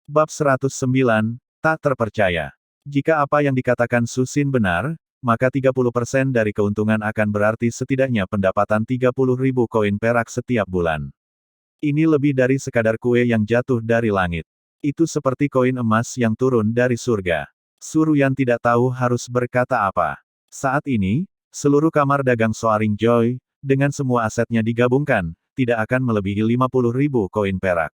Bab 109, tak terpercaya. Jika apa yang dikatakan Susin benar, maka 30% dari keuntungan akan berarti setidaknya pendapatan 30.000 koin perak setiap bulan. Ini lebih dari sekadar kue yang jatuh dari langit. Itu seperti koin emas yang turun dari surga. Suruyan tidak tahu harus berkata apa. Saat ini, seluruh kamar dagang Soaring Joy, dengan semua asetnya digabungkan, tidak akan melebihi 50.000 koin perak.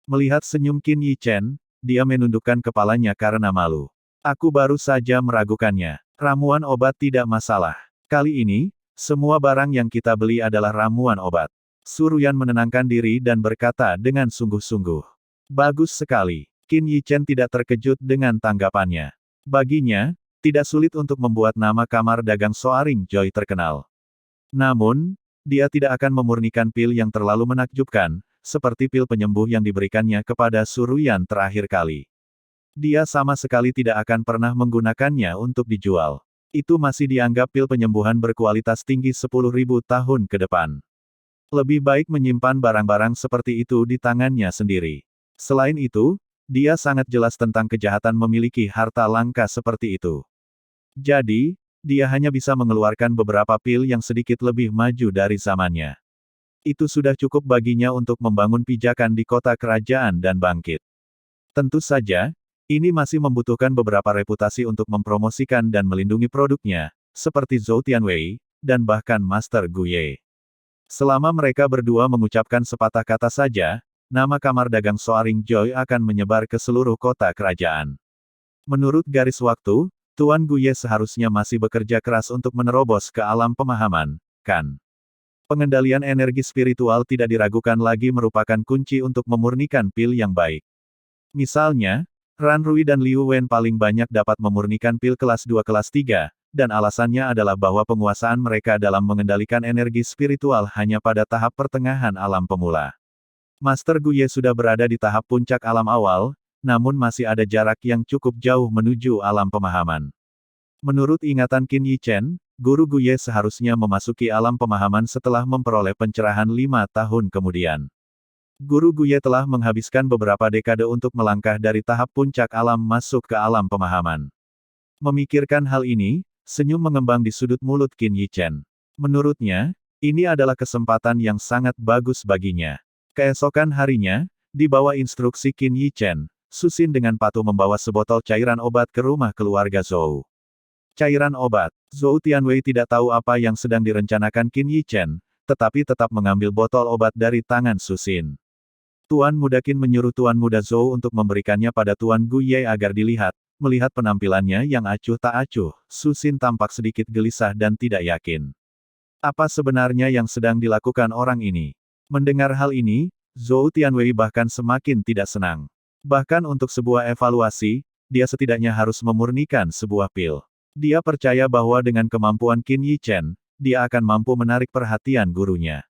Melihat senyum Qin Yichen, dia menundukkan kepalanya karena malu. Aku baru saja meragukannya. Ramuan obat tidak masalah. Kali ini, semua barang yang kita beli adalah ramuan obat. Suruyan menenangkan diri dan berkata dengan sungguh-sungguh. Bagus sekali. Qin Yichen tidak terkejut dengan tanggapannya. Baginya, tidak sulit untuk membuat nama kamar dagang Soaring Joy terkenal. Namun, dia tidak akan memurnikan pil yang terlalu menakjubkan, seperti pil penyembuh yang diberikannya kepada Suruyan terakhir kali. Dia sama sekali tidak akan pernah menggunakannya untuk dijual. Itu masih dianggap pil penyembuhan berkualitas tinggi 10.000 tahun ke depan. Lebih baik menyimpan barang-barang seperti itu di tangannya sendiri. Selain itu, dia sangat jelas tentang kejahatan memiliki harta langka seperti itu. Jadi, dia hanya bisa mengeluarkan beberapa pil yang sedikit lebih maju dari zamannya. Itu sudah cukup baginya untuk membangun pijakan di kota kerajaan dan bangkit. Tentu saja, ini masih membutuhkan beberapa reputasi untuk mempromosikan dan melindungi produknya, seperti Zhou Tianwei, dan bahkan Master Gu Ye. Selama mereka berdua mengucapkan sepatah kata saja, nama kamar dagang Soaring Joy akan menyebar ke seluruh kota kerajaan. Menurut garis waktu, Tuan Gu Ye seharusnya masih bekerja keras untuk menerobos ke alam pemahaman, kan? Pengendalian energi spiritual tidak diragukan lagi merupakan kunci untuk memurnikan pil yang baik. Misalnya, Ran Rui dan Liu Wen paling banyak dapat memurnikan pil kelas 2 kelas 3, dan alasannya adalah bahwa penguasaan mereka dalam mengendalikan energi spiritual hanya pada tahap pertengahan alam pemula. Master Guye sudah berada di tahap puncak alam awal, namun masih ada jarak yang cukup jauh menuju alam pemahaman. Menurut ingatan Qin Yi Chen, Guru Guye seharusnya memasuki alam pemahaman setelah memperoleh pencerahan 5 tahun kemudian. Guru Guye telah menghabiskan beberapa dekade untuk melangkah dari tahap puncak alam masuk ke alam pemahaman. Memikirkan hal ini, senyum mengembang di sudut mulut Qin Yi Chen. Menurutnya, ini adalah kesempatan yang sangat bagus baginya. Keesokan harinya, di bawah instruksi Qin Yi Chen, Susin dengan patuh membawa sebotol cairan obat ke rumah keluarga Zhou. Cairan obat. Zhou Tianwei tidak tahu apa yang sedang direncanakan Qin Yi Chen, tetapi tetap mengambil botol obat dari tangan Susin. Tuan Muda Qin menyuruh Tuan Muda Zhou untuk memberikannya pada Tuan Guye agar dilihat. Melihat penampilannya yang acuh tak acuh, Susin tampak sedikit gelisah dan tidak yakin. Apa sebenarnya yang sedang dilakukan orang ini? Mendengar hal ini, Zhou Tianwei bahkan semakin tidak senang. Bahkan untuk sebuah evaluasi, dia setidaknya harus memurnikan sebuah pil. Dia percaya bahwa dengan kemampuan Qin Yi Chen, dia akan mampu menarik perhatian gurunya.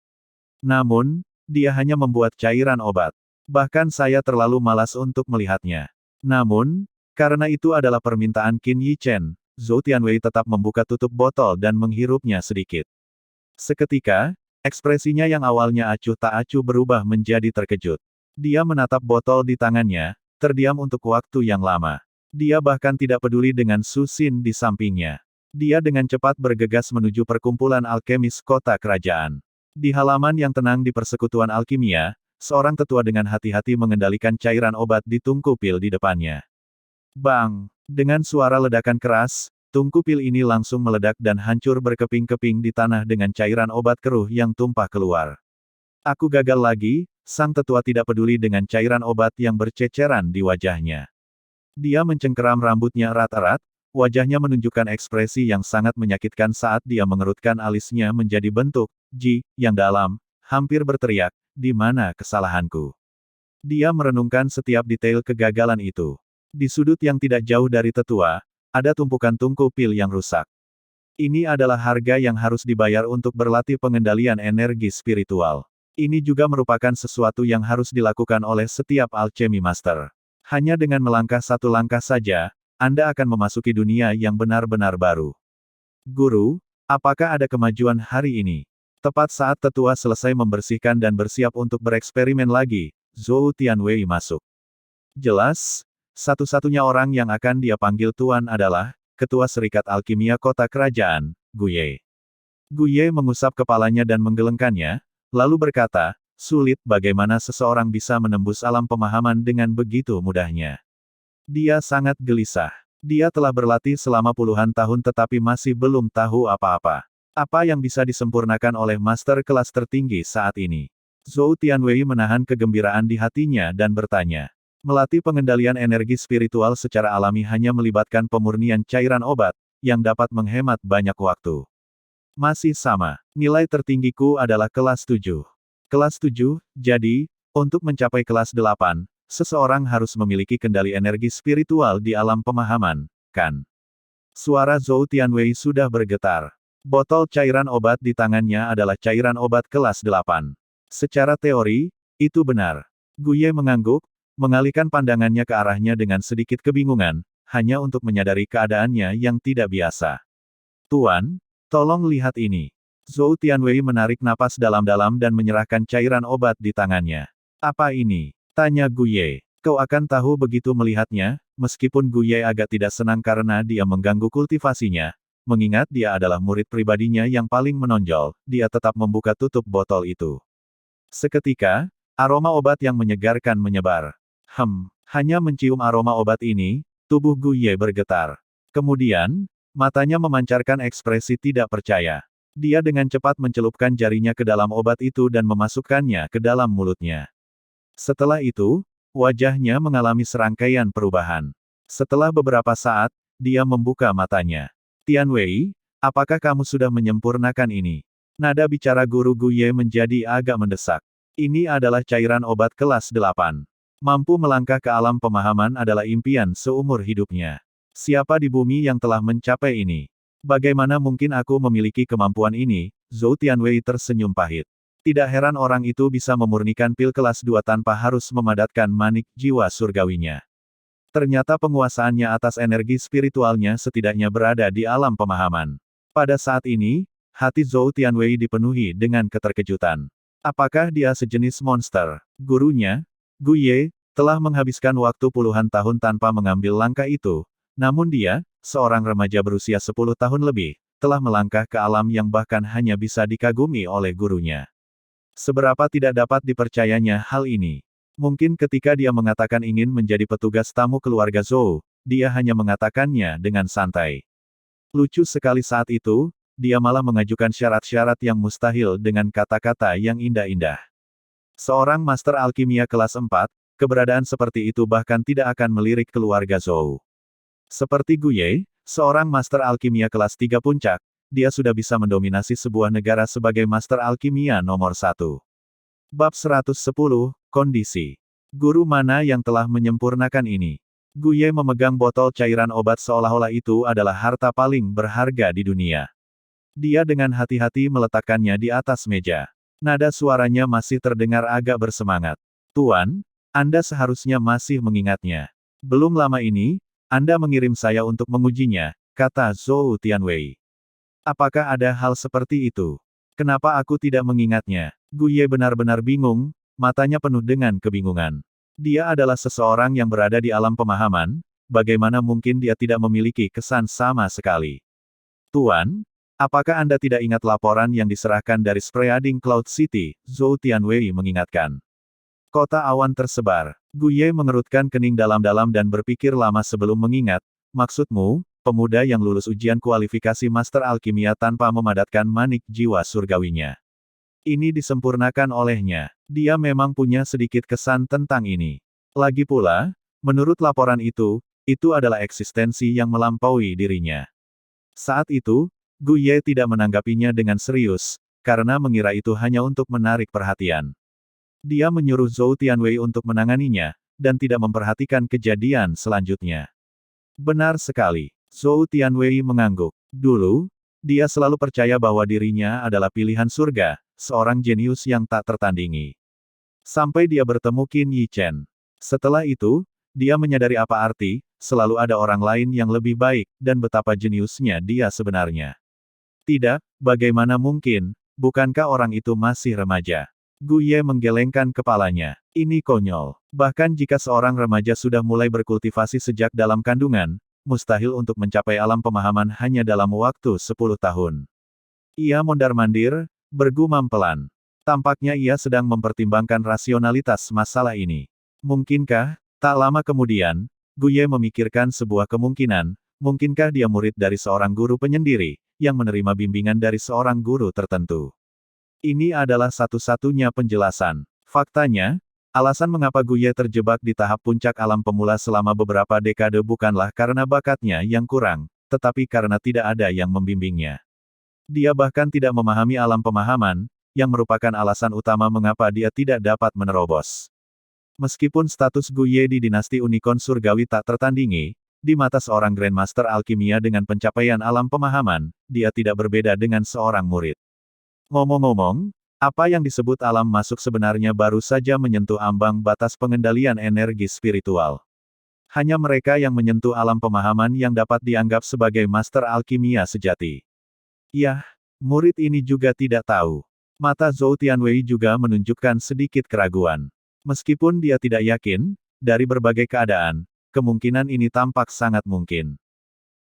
Namun, dia hanya membuat cairan obat. Bahkan saya terlalu malas untuk melihatnya. Namun, karena itu adalah permintaan Qin Yi Chen, Zhou Tianwei tetap membuka tutup botol dan menghirupnya sedikit. Seketika, ekspresinya yang awalnya acuh tak acuh berubah menjadi terkejut. Dia menatap botol di tangannya, terdiam untuk waktu yang lama. Dia bahkan tidak peduli dengan Susin di sampingnya. Dia dengan cepat bergegas menuju perkumpulan alkemis kota kerajaan. Di halaman yang tenang di persekutuan alkimia, seorang tetua dengan hati-hati mengendalikan cairan obat di tungku pil di depannya. Bang! Dengan suara ledakan keras, tungku pil ini langsung meledak dan hancur berkeping-keping di tanah dengan cairan obat keruh yang tumpah keluar. Aku gagal lagi, sang tetua tidak peduli dengan cairan obat yang berceceran di wajahnya. Dia mencengkeram rambutnya erat-erat, wajahnya menunjukkan ekspresi yang sangat menyakitkan saat dia mengerutkan alisnya menjadi bentuk Ji yang dalam, hampir berteriak, di mana kesalahanku? Dia merenungkan setiap detail kegagalan itu. Di sudut yang tidak jauh dari tetua, ada tumpukan tungku pil yang rusak. Ini adalah harga yang harus dibayar untuk berlatih pengendalian energi spiritual. Ini juga merupakan sesuatu yang harus dilakukan oleh setiap alchemy master. Hanya dengan melangkah satu langkah saja, Anda akan memasuki dunia yang benar-benar baru. Guru, apakah ada kemajuan hari ini? Tepat saat tetua selesai membersihkan dan bersiap untuk bereksperimen lagi, Zhou Tianwei masuk. Jelas, satu-satunya orang yang akan dia panggil Tuan adalah Ketua Serikat Alkimia Kota Kerajaan, Guye. Guye mengusap kepalanya dan menggelengkannya, lalu berkata, sulit bagaimana seseorang bisa menembus alam pemahaman dengan begitu mudahnya. Dia sangat gelisah. Dia telah berlatih selama puluhan tahun tetapi masih belum tahu apa-apa. Apa yang bisa disempurnakan oleh master kelas tertinggi saat ini? Zhou Tianwei menahan kegembiraan di hatinya dan bertanya. Melatih pengendalian energi spiritual secara alami hanya melibatkan pemurnian cairan obat, yang dapat menghemat banyak waktu. Masih sama, nilai tertinggiku adalah kelas 7. Kelas 7, jadi, untuk mencapai kelas 8, seseorang harus memiliki kendali energi spiritual di alam pemahaman, kan? Suara Zhou Tianwei sudah bergetar. Botol cairan obat di tangannya adalah cairan obat kelas 8. Secara teori, itu benar. Guye mengangguk, mengalihkan pandangannya ke arahnya dengan sedikit kebingungan, hanya untuk menyadari keadaannya yang tidak biasa. Tuan, tolong lihat ini. Zhou Tianwei menarik napas dalam-dalam dan menyerahkan cairan obat di tangannya. Apa ini? Tanya Guye. Kau akan tahu begitu melihatnya, meskipun Guye agak tidak senang karena dia mengganggu kultivasinya. Mengingat dia adalah murid pribadinya yang paling menonjol, dia tetap membuka tutup botol itu. Seketika, aroma obat yang menyegarkan menyebar. Hanya mencium aroma obat ini, tubuh Guye bergetar. Kemudian, matanya memancarkan ekspresi tidak percaya. Dia dengan cepat mencelupkan jarinya ke dalam obat itu dan memasukkannya ke dalam mulutnya. Setelah itu, wajahnya mengalami serangkaian perubahan. Setelah beberapa saat, dia membuka matanya. Tianwei, apakah kamu sudah menyempurnakan ini? Nada bicara guru Guye menjadi agak mendesak. Ini adalah cairan obat kelas 8. Mampu melangkah ke alam pemahaman adalah impian seumur hidupnya. Siapa di bumi yang telah mencapai ini? Bagaimana mungkin aku memiliki kemampuan ini? Zhou Tianwei tersenyum pahit. Tidak heran orang itu bisa memurnikan pil kelas 2 tanpa harus memadatkan manik jiwa surgawinya. Ternyata penguasaannya atas energi spiritualnya setidaknya berada di alam pemahaman. Pada saat ini, hati Zhou Tianwei dipenuhi dengan keterkejutan. Apakah dia sejenis monster? Gurunya, Gu Ye, telah menghabiskan waktu puluhan tahun tanpa mengambil langkah itu. Namun dia, seorang remaja berusia 10 tahun lebih, telah melangkah ke alam yang bahkan hanya bisa dikagumi oleh gurunya. Seberapa tidak dapat dipercayanya hal ini? Mungkin ketika dia mengatakan ingin menjadi petugas tamu keluarga Zhou, dia hanya mengatakannya dengan santai. Lucu sekali saat itu, dia malah mengajukan syarat-syarat yang mustahil dengan kata-kata yang indah-indah. Seorang master alkimia kelas 4, keberadaan seperti itu bahkan tidak akan melirik keluarga Zhou. Seperti Gu Ye, seorang master alkimia kelas 3 puncak, dia sudah bisa mendominasi sebuah negara sebagai master alkimia nomor 1. Bab 110, Kondisi. Guru mana yang telah menyempurnakan ini? Gu Ye memegang botol cairan obat seolah-olah itu adalah harta paling berharga di dunia. Dia dengan hati-hati meletakkannya di atas meja. Nada suaranya masih terdengar agak bersemangat. Tuan, Anda seharusnya masih mengingatnya. Belum lama ini, Anda mengirim saya untuk mengujinya, kata Zhou Tianwei. Apakah ada hal seperti itu? Kenapa aku tidak mengingatnya? Gu Ye benar-benar bingung, matanya penuh dengan kebingungan. Dia adalah seseorang yang berada di alam pemahaman, bagaimana mungkin dia tidak memiliki kesan sama sekali? Tuan, apakah Anda tidak ingat laporan yang diserahkan dari Spreading Cloud City? Zhou Tianwei mengingatkan. Kota awan tersebar. Gu Ye mengerutkan kening dalam-dalam dan berpikir lama sebelum mengingat. Maksudmu, pemuda yang lulus ujian kualifikasi Master Alkimia tanpa memadatkan manik jiwa surgawinya. Ini disempurnakan olehnya. Dia memang punya sedikit kesan tentang ini. Lagi pula, menurut laporan itu adalah eksistensi yang melampaui dirinya. Saat itu, Gu Ye tidak menanggapinya dengan serius, karena mengira itu hanya untuk menarik perhatian. Dia menyuruh Zhou Tianwei untuk menanganinya, dan tidak memperhatikan kejadian selanjutnya. Benar sekali, Zhou Tianwei mengangguk. Dulu, dia selalu percaya bahwa dirinya adalah pilihan surga, seorang jenius yang tak tertandingi. Sampai dia bertemu Qin Yi Chen. Setelah itu, dia menyadari apa arti, selalu ada orang lain yang lebih baik, dan betapa jeniusnya dia sebenarnya. Tidak, bagaimana mungkin, bukankah orang itu masih remaja? Gu Ye menggelengkan kepalanya. Ini konyol. Bahkan jika seorang remaja sudah mulai berkultivasi sejak dalam kandungan, mustahil untuk mencapai alam pemahaman hanya dalam waktu 10 tahun. Ia mondar-mandir, bergumam pelan. Tampaknya ia sedang mempertimbangkan rasionalitas masalah ini. Mungkinkah, tak lama kemudian, Gu Ye memikirkan sebuah kemungkinan, mungkinkah dia murid dari seorang guru penyendiri, yang menerima bimbingan dari seorang guru tertentu. Ini adalah satu-satunya penjelasan. Faktanya, alasan mengapa Gu Ye terjebak di tahap puncak alam pemula selama beberapa dekade bukanlah karena bakatnya yang kurang, tetapi karena tidak ada yang membimbingnya. Dia bahkan tidak memahami alam pemahaman, yang merupakan alasan utama mengapa dia tidak dapat menerobos. Meskipun status Gu Ye di dinasti Unicorn Surgawi tak tertandingi, di mata seorang Grandmaster Alkimia dengan pencapaian alam pemahaman, dia tidak berbeda dengan seorang murid. Ngomong-ngomong, apa yang disebut alam masuk sebenarnya baru saja menyentuh ambang batas pengendalian energi spiritual. Hanya mereka yang menyentuh alam pemahaman yang dapat dianggap sebagai Master Alkimia sejati. Yah, murid ini juga tidak tahu. Mata Zhou Tianwei juga menunjukkan sedikit keraguan. Meskipun dia tidak yakin, dari berbagai keadaan, kemungkinan ini tampak sangat mungkin.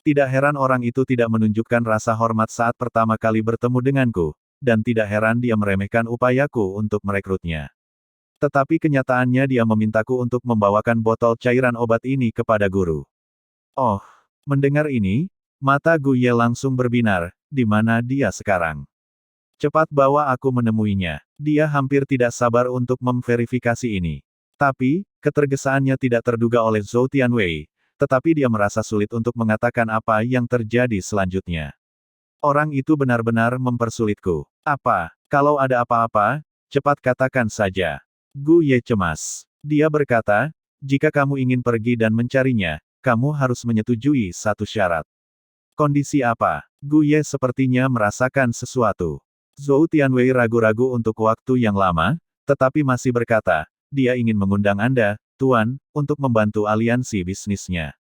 Tidak heran orang itu tidak menunjukkan rasa hormat saat pertama kali bertemu denganku, dan tidak heran dia meremehkan upayaku untuk merekrutnya. Tetapi kenyataannya dia memintaku untuk membawakan botol cairan obat ini kepada guru. Oh, mendengar ini, mata Gu Ye langsung berbinar, di mana dia sekarang? Cepat bawa aku menemuinya. Dia hampir tidak sabar untuk memverifikasi ini. Tapi, ketergesaannya tidak terduga oleh Zhou Tianwei, tetapi dia merasa sulit untuk mengatakan apa yang terjadi selanjutnya. Orang itu benar-benar mempersulitku. Apa? Kalau ada apa-apa, cepat katakan saja. Gu Ye cemas. Dia berkata, jika kamu ingin pergi dan mencarinya, kamu harus menyetujui satu syarat. Kondisi apa? Gu Ye sepertinya merasakan sesuatu. Zhou Tianwei ragu-ragu untuk waktu yang lama, tetapi masih berkata, dia ingin mengundang Anda, Tuan, untuk membantu aliansi bisnisnya.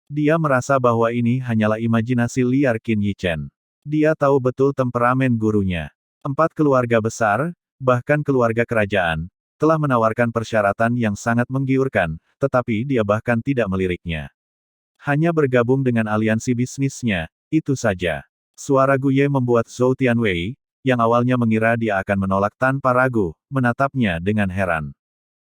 Dia merasa bahwa ini hanyalah imajinasi liar Qin Yichen. Dia tahu betul temperamen gurunya. 4 keluarga besar, bahkan keluarga kerajaan, telah menawarkan persyaratan yang sangat menggiurkan, tetapi dia bahkan tidak meliriknya. Hanya bergabung dengan aliansi bisnisnya, itu saja. Suara Gu Ye membuat Zhou Tianwei, yang awalnya mengira dia akan menolak tanpa ragu, menatapnya dengan heran.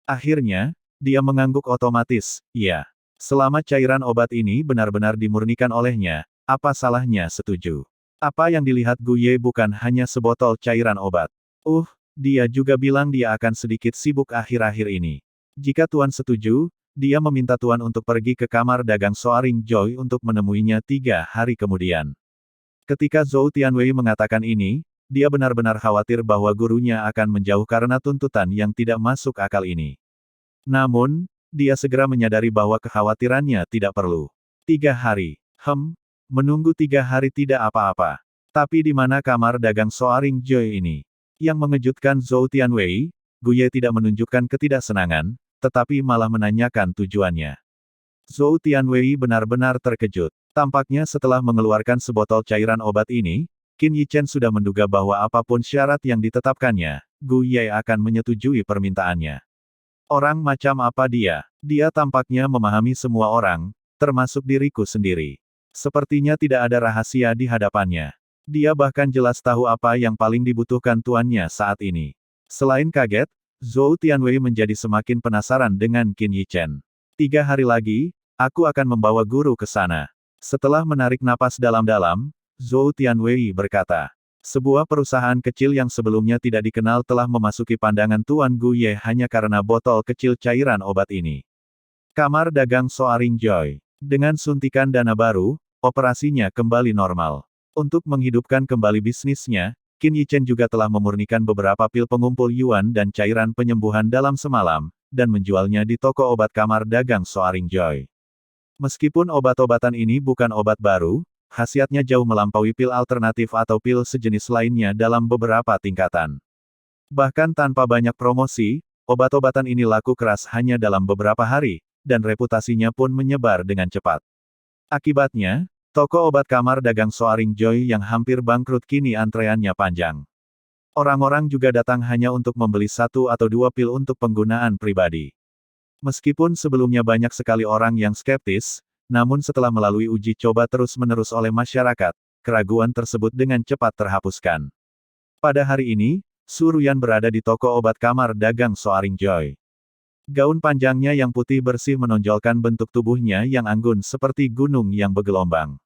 Akhirnya, dia mengangguk otomatis, iya. Selama cairan obat ini benar-benar dimurnikan olehnya, apa salahnya setuju? Apa yang dilihat Gu Ye bukan hanya sebotol cairan obat. Dia juga bilang dia akan sedikit sibuk akhir-akhir ini. Jika Tuan setuju, dia meminta Tuan untuk pergi ke kamar dagang Soaring Joy untuk menemuinya 3 hari kemudian. Ketika Zhou Tianwei mengatakan ini, dia benar-benar khawatir bahwa gurunya akan menjauh karena tuntutan yang tidak masuk akal ini. Namun, dia segera menyadari bahwa kekhawatirannya tidak perlu. 3 hari. Menunggu 3 hari tidak apa-apa. Tapi di mana kamar dagang Soaring Joy ini? Yang mengejutkan Zhou Tianwei, Gu Ye tidak menunjukkan ketidaksenangan, tetapi malah menanyakan tujuannya. Zhou Tianwei benar-benar terkejut. Tampaknya setelah mengeluarkan sebotol cairan obat ini, Qin Yichen sudah menduga bahwa apapun syarat yang ditetapkannya, Gu Ye akan menyetujui permintaannya. Orang macam apa dia? Dia tampaknya memahami semua orang, termasuk diriku sendiri. Sepertinya tidak ada rahasia di hadapannya. Dia bahkan jelas tahu apa yang paling dibutuhkan tuannya saat ini. Selain kaget, Zhou Tianwei menjadi semakin penasaran dengan Qin Yichen. 3 hari lagi, aku akan membawa guru ke sana. Setelah menarik napas dalam-dalam, Zhou Tianwei berkata, sebuah perusahaan kecil yang sebelumnya tidak dikenal telah memasuki pandangan Tuan Gu Ye hanya karena botol kecil cairan obat ini. Kamar dagang Soaring Joy. Dengan suntikan dana baru, operasinya kembali normal. Untuk menghidupkan kembali bisnisnya, Qin Yichen juga telah memurnikan beberapa pil pengumpul yuan dan cairan penyembuhan dalam semalam, dan menjualnya di toko obat kamar dagang Soaring Joy. Meskipun obat-obatan ini bukan obat baru, khasiatnya jauh melampaui pil alternatif atau pil sejenis lainnya dalam beberapa tingkatan. Bahkan tanpa banyak promosi, obat-obatan ini laku keras hanya dalam beberapa hari, dan reputasinya pun menyebar dengan cepat. Akibatnya, toko obat kamar dagang Soaring Joy yang hampir bangkrut kini antreannya panjang. Orang-orang juga datang hanya untuk membeli 1 atau 2 pil untuk penggunaan pribadi. Meskipun sebelumnya banyak sekali orang yang skeptis, namun setelah melalui uji coba terus-menerus oleh masyarakat, keraguan tersebut dengan cepat terhapuskan. Pada hari ini, Su Ruyan berada di toko obat kamar dagang Soaring Joy. Gaun panjangnya yang putih bersih menonjolkan bentuk tubuhnya yang anggun seperti gunung yang bergelombang.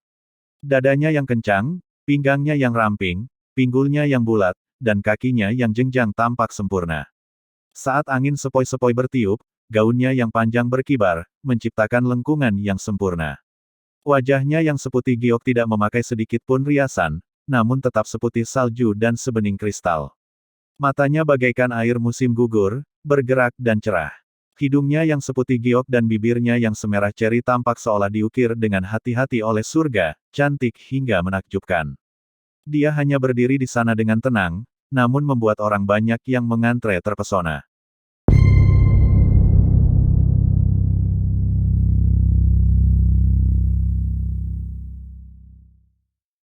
Dadanya yang kencang, pinggangnya yang ramping, pinggulnya yang bulat, dan kakinya yang jenjang tampak sempurna. Saat angin sepoi-sepoi bertiup, gaunnya yang panjang berkibar, menciptakan lengkungan yang sempurna. Wajahnya yang seputih giok tidak memakai sedikit pun riasan, namun tetap seputih salju dan sebening kristal. Matanya bagaikan air musim gugur, bergerak dan cerah. Hidungnya yang seputih giok dan bibirnya yang semerah ceri tampak seolah diukir dengan hati-hati oleh surga, cantik hingga menakjubkan. Dia hanya berdiri di sana dengan tenang, namun membuat orang banyak yang mengantre terpesona.